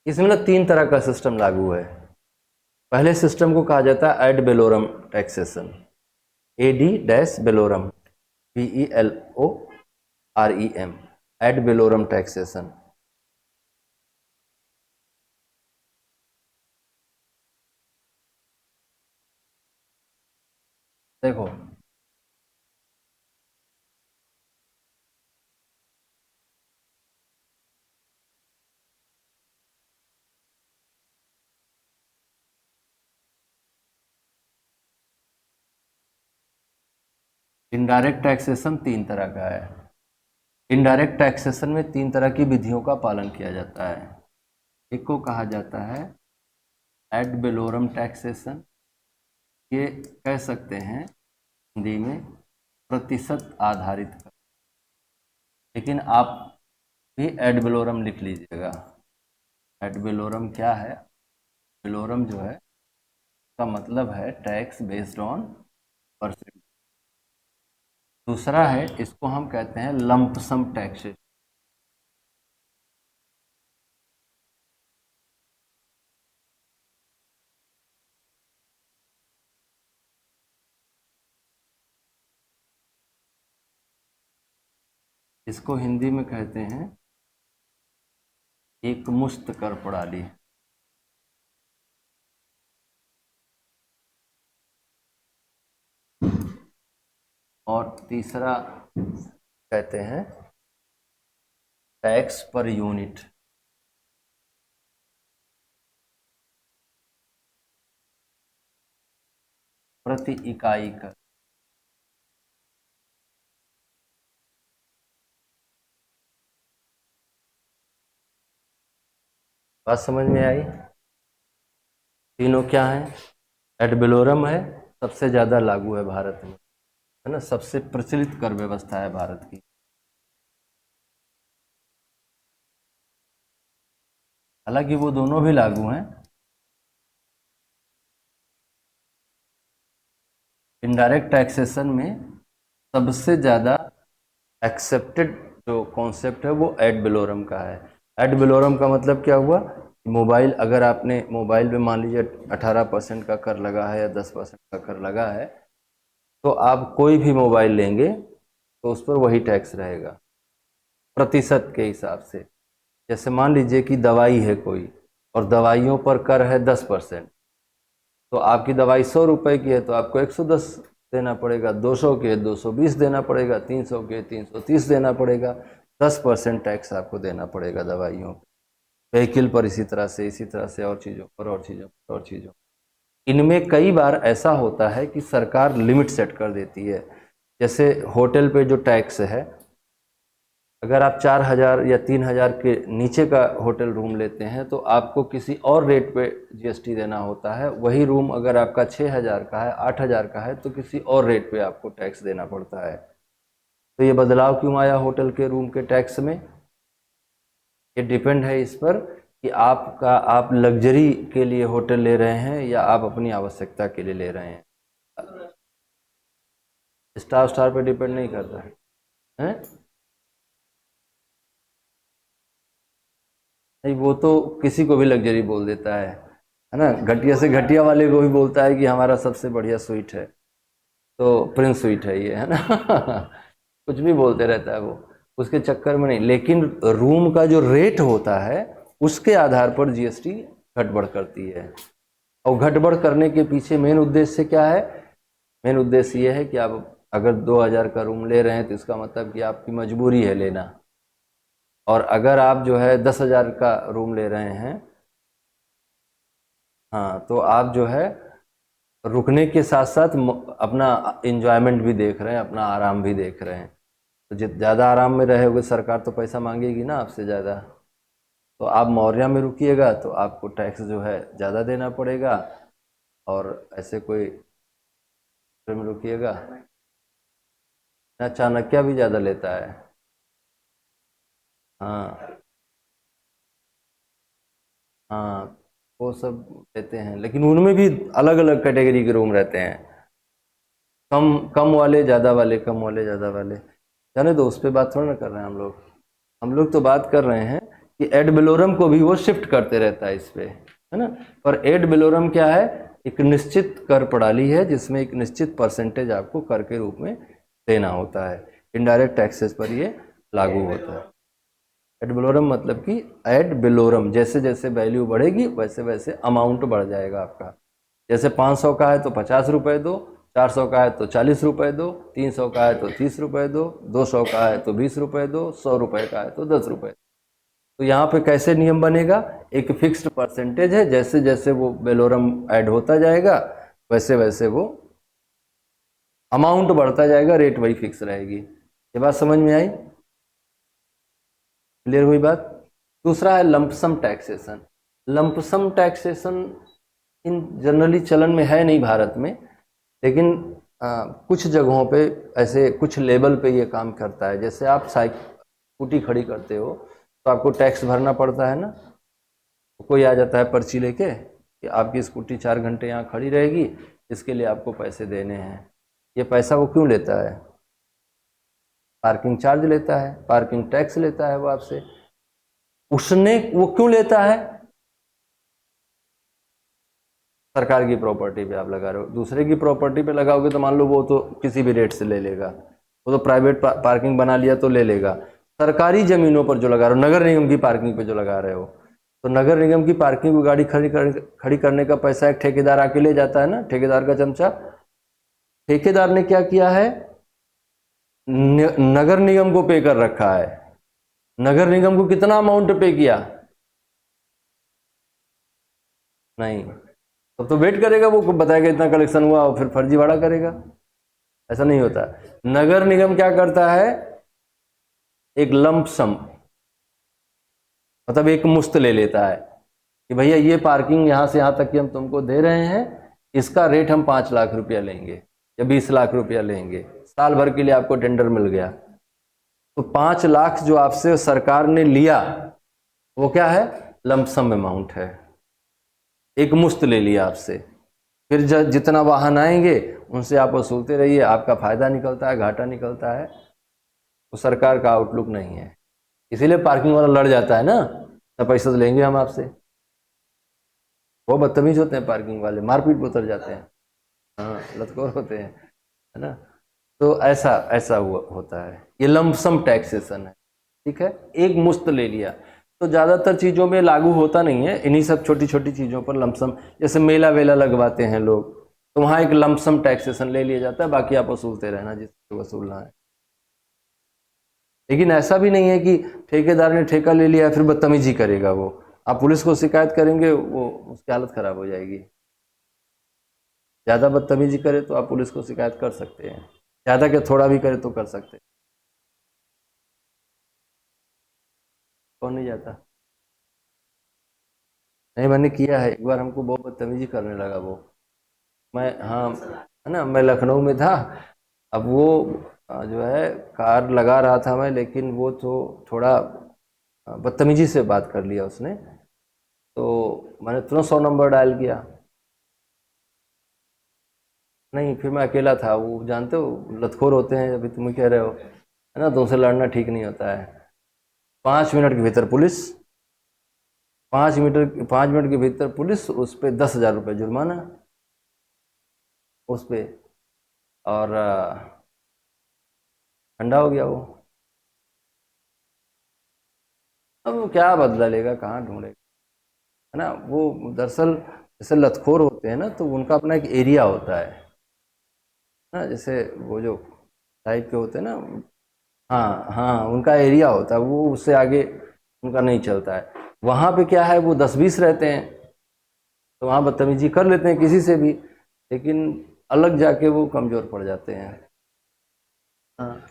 इसमें ना 3 तरह का सिस्टम लागू है। पहले सिस्टम को कहा जाता है ad valorem taxation, ad dash valorem, VELOREM, ad valorem taxation. देखो, इनडायरेक्ट टैक्सेशन 3 तरह का है। इनडायरेक्ट टैक्सेशन में 3 तरह की विधियों का पालन किया जाता है। एक को कहा जाता है एड वेलोरम टैक्सेशन, ये कह सकते हैं हिंदी में प्रतिशत आधारित कर, लेकिन आप भी एड वेलोरम लिख लीजिएगा। एड वेलोरम क्या है? वेलोरम जो है का मतलब है टैक्स बेस्ड ऑन परसेंट। दूसरा है, इसको हम कहते हैं लंप सम टैक्सेस। इसको हिंदी में कहते हैं एक मुश्त कर प्रणाली। और तीसरा कहते हैं टैक्स पर यूनिट। प्रति इकाई कर। बात समझ में आई? तीनों क्या है? एड वैलोरम है, सबसे ज़्यादा लागू है भारत में, है ना, सबसे प्रचलित कर व्यवस्था है भारत की। हालांकि वो दोनों भी लागू हैं। इनडायरेक्ट टैक्सेशन में सबसे ज़्यादा एक्सेप्टेड जो कॉन्सेप्ट है वो एड वैलोरम का है। एड वैलोरम का मतलब क्या हुआ? मोबाइल, अगर आपने मोबाइल पे मान लीजिए 18% का कर लगा है या 10% का कर लगा है, तो आप कोई भी मोबाइल लेंगे तो उस पर वही टैक्स रहेगा प्रतिशत के हिसाब से। जैसे मान लीजिए कि दवाई है कोई, और दवाइयों पर कर है 10%, तो आपकी दवाई 100 रुपये की है तो आपको 110 देना पड़ेगा, 200 के 220 देना पड़ेगा, 300 के 330 देना पड़ेगा। 10% टैक्स आपको देना पड़ेगा दवाइयों पर, व्हीकल पर इसी तरह से और चीज़ों पर और चीज़ों पर और चीज़ों। इनमें कई बार ऐसा होता है कि सरकार लिमिट सेट कर देती है। जैसे होटल पे जो टैक्स है, अगर आप 4,000 या 3,000 के नीचे का होटल रूम लेते हैं तो आपको किसी और रेट पे जीएसटी देना होता है। वही रूम अगर आपका 6,000 का है, 8,000 का है, तो किसी और रेट पे आपको टैक्स देना पड़ता है। तो ये बदलाव क्यों आया होटल के रूम के टैक्स में? ये डिपेंड है इस पर कि आप लग्जरी के लिए होटल ले रहे हैं या आप अपनी आवश्यकता के लिए ले रहे हैं। स्टार पे डिपेंड नहीं करता है। नहीं, वो तो किसी को भी लग्जरी बोल देता है ना। घटिया से घटिया वाले को भी बोलता है कि हमारा सबसे बढ़िया स्वीट है, तो प्रिंस स्वीट है ये, है ना। कुछ भी बोलते रहता है वो, उसके चक्कर में नहीं। लेकिन रूम का जो रेट होता है उसके आधार पर जीएसटी घटबढ़ करती है। और घटबढ़ करने के पीछे मेन उद्देश्य क्या है? मेन उद्देश्य ये है कि आप अगर 2,000 का रूम ले रहे हैं तो इसका मतलब कि आपकी मजबूरी है लेना। और अगर आप जो है 10,000 का रूम ले रहे हैं, हाँ, तो आप जो है रुकने के साथ साथ अपना इंजॉयमेंट भी देख रहे हैं, अपना आराम भी देख रहे हैं। तो जित ज़्यादा आराम में रहोगे सरकार तो पैसा मांगेगी ना आपसे ज़्यादा। तो आप मौर्या में रुकिएगा तो आपको टैक्स जो है ज़्यादा देना पड़ेगा, और ऐसे कोई में रुकिएगा ना, चाणक्य भी ज़्यादा लेता है। हाँ हाँ, वो सब लेते हैं, लेकिन उनमें भी अलग अलग कैटेगरी के रूम रहते हैं। कम कम वाले, ज़्यादा वाले, कम वाले, ज़्यादा वाले। जाने दो, उस पर बात थोड़ा ना कर रहे हैं हम लोग। हम लोग तो बात कर रहे हैं कि एड वैलोरम को भी वो शिफ्ट करते रहता है इस पे, है ना। पर एड वैलोरम क्या है? एक निश्चित कर प्रणाली है जिसमें एक निश्चित परसेंटेज आपको कर के रूप में देना होता है। इनडायरेक्ट टैक्सेस पर ये लागू होता है। एड वैलोरम मतलब कि एड वैलोरम, जैसे जैसे वैल्यू बढ़ेगी वैसे वैसे अमाउंट बढ़ जाएगा आपका। जैसे 500 का है तो 50 रुपये दो, 400 का है तो 40 रुपये दो, 300 का है तो 30 रुपये दो, 200 का है तो 20 रुपये दो, 100 रुपये का है तो 10 रुपये। तो यहाँ पे कैसे नियम बनेगा? एक फिक्स्ड परसेंटेज है, जैसे जैसे वो वैलोरम ऐड होता जाएगा वैसे वैसे वो अमाउंट बढ़ता जाएगा, रेट वही फिक्स रहेगी। ये बात समझ में आई? क्लियर हुई बात? दूसरा है lump sum taxation. Lump sum taxation in generally चलन में है नहीं भारत में, लेकिन कुछ जगहों पे ऐसे कुछ लेवल पे ये काम करता है। जैसे आप स्कूटी खड़ी करते हो तो आपको टैक्स भरना पड़ता है ना। तो कोई आ जाता है पर्ची लेके कि आपकी स्कूटी 4 घंटे यहाँ खड़ी रहेगी, इसके लिए आपको पैसे देने हैं। ये पैसा वो क्यों लेता है? पार्किंग चार्ज लेता है, पार्किंग टैक्स लेता है वो आपसे। उसने वो क्यों लेता है? सरकार की प्रॉपर्टी पे आप लगा रहे हो, दूसरे की प्रॉपर्टी पे लगाओगे तो मान लो वो तो किसी भी रेट से ले लेगा, वो तो प्राइवेट पार्किंग बना लिया तो ले लेगा। सरकारी जमीनों पर जो लगा रहे हो, नगर निगम की पार्किंग पे जो लगा रहे हो, तो नगर निगम की पार्किंग में गाड़ी खड़ी करने का पैसा एक ठेकेदार आके ले जाता है ना, ठेकेदार का चमचा। ठेकेदार ने क्या किया है? नगर निगम को पे कर रखा है। नगर निगम को कितना अमाउंट पे किया? नहीं। तब तो वेट करेगा, वो बताएगा इतना कलेक्शन हुआ और फिर फर्जीवाड़ा करेगा। ऐसा नहीं होता। नगर निगम क्या करता है, एक लंप सम, मतलब एक मुश्त ले लेता है कि भैया ये पार्किंग यहाँ से यहाँ तक की हम तुमको दे रहे हैं, इसका रेट हम 5 लाख रुपया लेंगे या 20 लाख रुपया लेंगे, साल भर के लिए आपको टेंडर मिल गया। तो 5 लाख जो आपसे सरकार ने लिया वो क्या है, लमसम अमाउंट है, एक मुश्त ले लिया आपसे। फिर जितना वाहन आएंगे उनसे आप वसूलते रहिए, आपका फायदा निकलता है, घाटा निकलता है, तो सरकार का आउटलुक नहीं है। इसीलिए पार्किंग वाला लड़ जाता है ना, तो पैसा तो लेंगे हम आपसे। वो बदतमीज होते हैं पार्किंग वाले, मारपीट पे उतर जाते हैं, हाँ लतखोर होते हैं, है ना। तो ऐसा ऐसा हुआ होता है, ये लमसम टैक्सेशन है, ठीक है, एक मुश्त ले लिया। तो ज़्यादातर चीज़ों में लागू होता नहीं है, इन्हीं सब छोटी छोटी चीज़ों पर लमसम, जैसे मेला वेला लगवाते हैं लोग, तो वहाँ एक लमसम टैक्सेशन ले लिया जाता है, बाकी आप वसूलते रहना जिससे वसूलना है। लेकिन ऐसा भी नहीं है कि ठेकेदार ने ठेका ले लिया फिर बदतमीजी करेगा वो, आप पुलिस को शिकायत करेंगे वो उसकी हालत ख़राब हो जाएगी। ज़्यादा बदतमीजी करे तो आप पुलिस को शिकायत कर सकते हैं, ज़्यादा क्या थोड़ा भी करे तो कर सकते हैं। कौन नहीं जाता? नहीं, मैंने किया है एक बार, हमको बहुत बदतमीजी करने लगा वो। मैं, हाँ, है ना, मैं लखनऊ में था। अब वो जो है कार लगा रहा था मैं, लेकिन वो तो थोड़ा बदतमीजी से बात कर लिया उसने, तो मैंने तुरंत 100 नंबर डायल किया। नहीं, फिर मैं अकेला था, वो जानते हो लतखोर होते हैं, अभी तुम कह रहे हो, है ना, तो उनसे लड़ना ठीक नहीं होता है। 5 मिनट के भीतर पुलिस, 5 मिनट के भीतर पुलिस, उस पर 10,000 रुपये जुर्माना उस पर, और ठंडा हो गया वो। अब वो क्या बदला लेगा, कहाँ ढूंढेगा, है ना। वो दरअसल जैसे लतखोर होते हैं ना, तो उनका अपना एक एरिया होता है ना, जैसे वो जो टाइप के होते हैं ना, हाँ हाँ, उनका एरिया होता है, वो उससे आगे उनका नहीं चलता है। वहाँ पे क्या है, वो 10-20 रहते हैं, तो वहाँ बदतमीजी कर लेते हैं किसी से भी, लेकिन अलग जाके वो कमज़ोर पड़ जाते हैं, हाँ,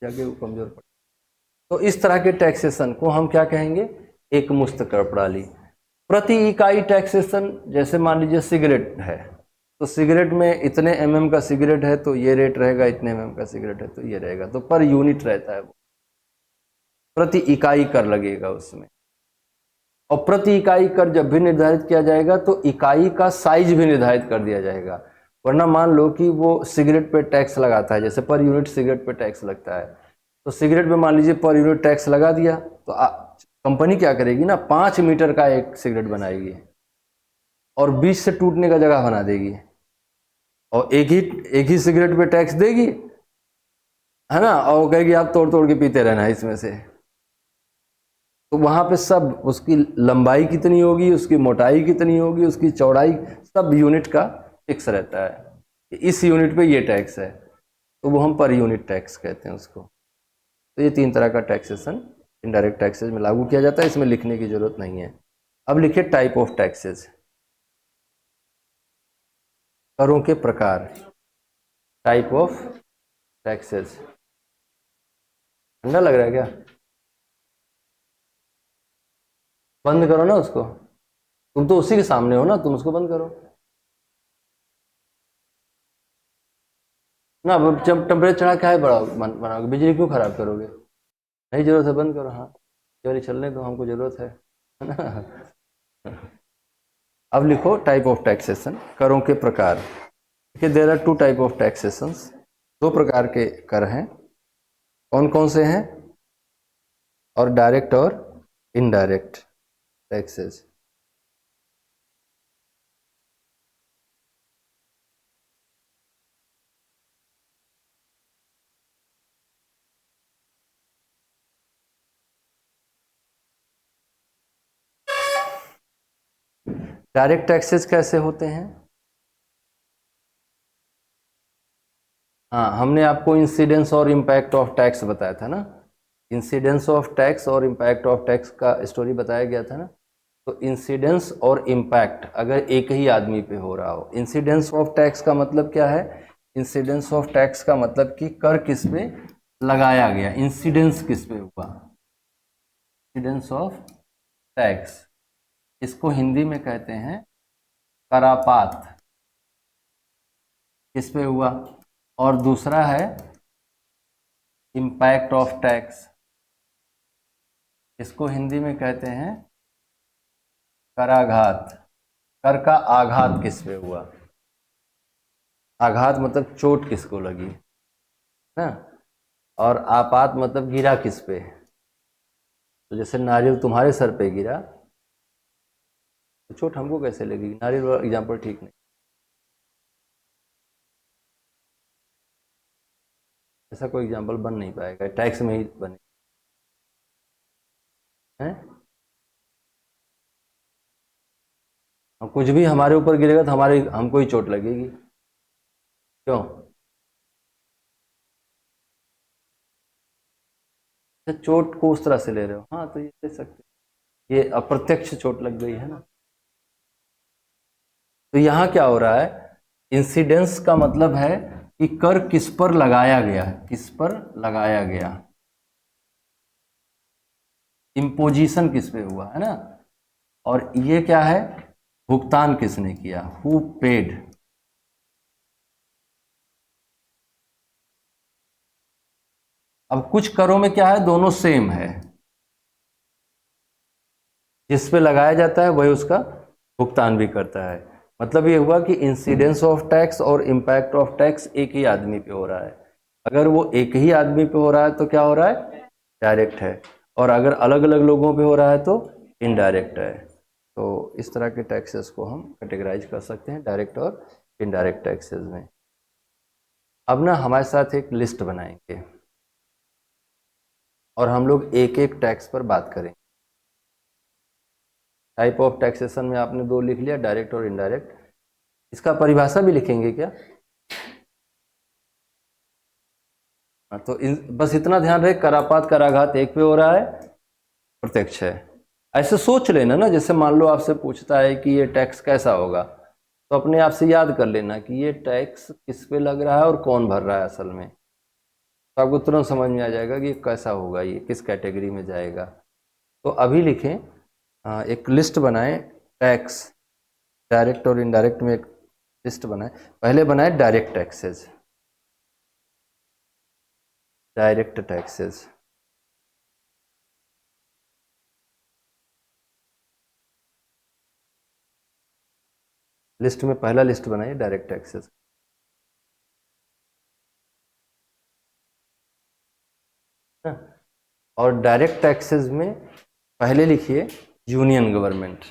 जाके वो कमज़ोर पड़। तो इस तरह के टैक्सेशन को हम क्या कहेंगे, एक मुश्त कर प्रणाली। प्रति इकाई टैक्सेशन, जैसे मान लीजिए सिगरेट है, तो सिगरेट में इतने एमएम का सिगरेट है तो ये रेट रहेगा, इतने एमएम का सिगरेट है तो ये रहेगा, तो पर यूनिट रहता है वो, प्रति इकाई कर लगेगा उसमें। और प्रति इकाई कर जब भी निर्धारित किया जाएगा तो इकाई का साइज भी निर्धारित कर दिया जाएगा। वरना मान लो कि वो सिगरेट पे टैक्स लगाता है, जैसे पर यूनिट सिगरेट पे टैक्स लगता है, तो सिगरेट पे मान लीजिए पर यूनिट टैक्स लगा दिया, तो कंपनी क्या करेगी ना, 5 मीटर का एक सिगरेट बनाएगी और बीच से टूटने का जगह बना देगी, और एक ही सिगरेट पे टैक्स देगी, है ना, और वो कहेगी आप तोड़ तोड़ के पीते रहना इसमें से। तो वहाँ पे सब, उसकी लंबाई कितनी होगी, उसकी मोटाई कितनी होगी, उसकी चौड़ाई, सब यूनिट का फिक्स रहता है कि इस यूनिट पे ये टैक्स है, तो वो हम पर यूनिट टैक्स कहते हैं उसको। तो ये 3 तरह का टैक्सेशन इनडायरेक्ट टैक्सेस में लागू किया जाता है, इसमें लिखने की जरूरत नहीं है। अब लिखिए टाइप ऑफ टैक्सेस, करों के प्रकार, टाइप ऑफ टैक्सेस। ठंडा लग रहा है क्या? बंद करो ना उसको, तुम तो उसी के सामने हो ना, तुम उसको बंद करो ना। अब जब टेम्परेचर चढ़ा के है बनाओगे, बिजली क्यों खराब करोगे? नहीं जरूरत है, बंद करो, हाँ, ये वाली चलने दो, हमको जरूरत है ना। अब लिखो टाइप ऑफ टैक्सेशन, करों के प्रकार। देखिए there are 2 type of taxations, 2 प्रकार के कर हैं। कौन कौन से हैं? और डायरेक्ट और इनडायरेक्ट टैक्सेस। डायरेक्ट टैक्सेस कैसे होते हैं? हाँ, हमने आपको इंसिडेंस और इम्पैक्ट ऑफ टैक्स बताया था ना, इंसिडेंस ऑफ टैक्स और इम्पैक्ट ऑफ टैक्स का स्टोरी बताया गया था ना। तो इंसिडेंस और इम्पैक्ट अगर एक ही आदमी पे हो रहा हो, इंसिडेंस ऑफ टैक्स का मतलब क्या है? इंसिडेंस ऑफ टैक्स का मतलब कि कर किस पे लगाया गया, इंसिडेंस किस पे हुआ, इंसिडेंस ऑफ टैक्स, इसको हिंदी में कहते हैं करापात, किस पे हुआ। और दूसरा है इम्पैक्ट ऑफ टैक्स, इसको हिंदी में कहते हैं कराघात, कर का आघात किस पे हुआ, आघात मतलब चोट किसको लगी ना, और आपात मतलब गिरा किस पे। तो जैसे नारियल तुम्हारे सर पे गिरा तो चोट हमको कैसे लगेगी, नारियल वाला एग्जाम्पल ठीक नहीं, ऐसा कोई एग्जाम्पल बन नहीं पाएगा, टैक्स में ही बने हैं। कुछ भी हमारे ऊपर गिरेगा तो हमारे हमको ही चोट लगेगी, क्यों? तो चोट को उस तरह से ले रहे हो, हाँ तो ये ले सकते, ये अप्रत्यक्ष चोट लग गई है ना। तो यहाँ क्या हो रहा है, इंसिडेंस का मतलब है कि कर किस पर लगाया गया, किस पर लगाया गया, इम्पोजिशन किस पे हुआ है ना। और ये क्या है, भुगतान किसने किया, हु पेड। अब कुछ करों में क्या है, दोनों सेम है, जिस पे लगाया जाता है वही उसका भुगतान भी करता है। मतलब ये हुआ कि इंसिडेंस ऑफ टैक्स और इम्पैक्ट ऑफ टैक्स एक ही आदमी पे हो रहा है। अगर वो एक ही आदमी पे हो रहा है तो क्या हो रहा है, डायरेक्ट है, और अगर अलग अलग लोगों पे हो रहा है तो इनडायरेक्ट है। तो इस तरह के टैक्सेस को हम कैटेगराइज कर सकते हैं डायरेक्ट और इनडायरेक्ट टैक्सेस में। अब ना हमारे साथ एक लिस्ट बनाएंगे और हम लोग एक एक टैक्स पर बात करें। टाइप ऑफ टैक्सेशन में आपने दो लिख लिया, डायरेक्ट और इनडायरेक्ट, इसका परिभाषा भी लिखेंगे क्या? हाँ, तो बस इतना ध्यान रहे, करापात कराघात एक पे हो रहा है, प्रत्यक्ष है। ऐसे सोच लेना ना, जैसे मान लो आपसे पूछता है कि ये टैक्स कैसा होगा, तो अपने आप से याद कर लेना कि ये टैक्स किस पे लग रहा है और कौन भर रहा है असल में, तो आपको तुरंत समझ में आ जाएगा कि ये कैसा होगा, ये किस कैटेगरी में जाएगा। तो अभी लिखें, एक लिस्ट बनाएं, टैक्स डायरेक्ट और इनडायरेक्ट में एक लिस्ट बनाएं। पहले बनाए direct taxes, direct taxes, list में पहला लिस्ट बनाइए डायरेक्ट टैक्सेस। और डायरेक्ट टैक्सेस में पहले लिखिए union government,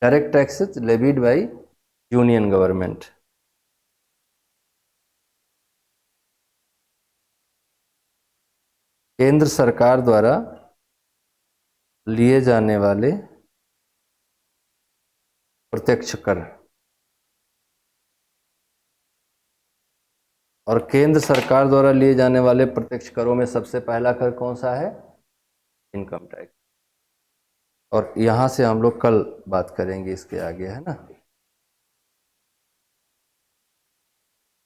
direct taxes levied by union government. केंद्र सरकार द्वारा लिए जाने वाले प्रत्यक्ष कर, और केंद्र सरकार द्वारा लिए जाने वाले प्रत्यक्ष करों में सबसे पहला कर कौन सा है, इनकम टैक्स। और यहाँ से हम लोग कल बात करेंगे इसके आगे, है ना।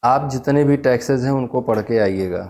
आप जितने भी टैक्सेस हैं उनको पढ़ के आइएगा।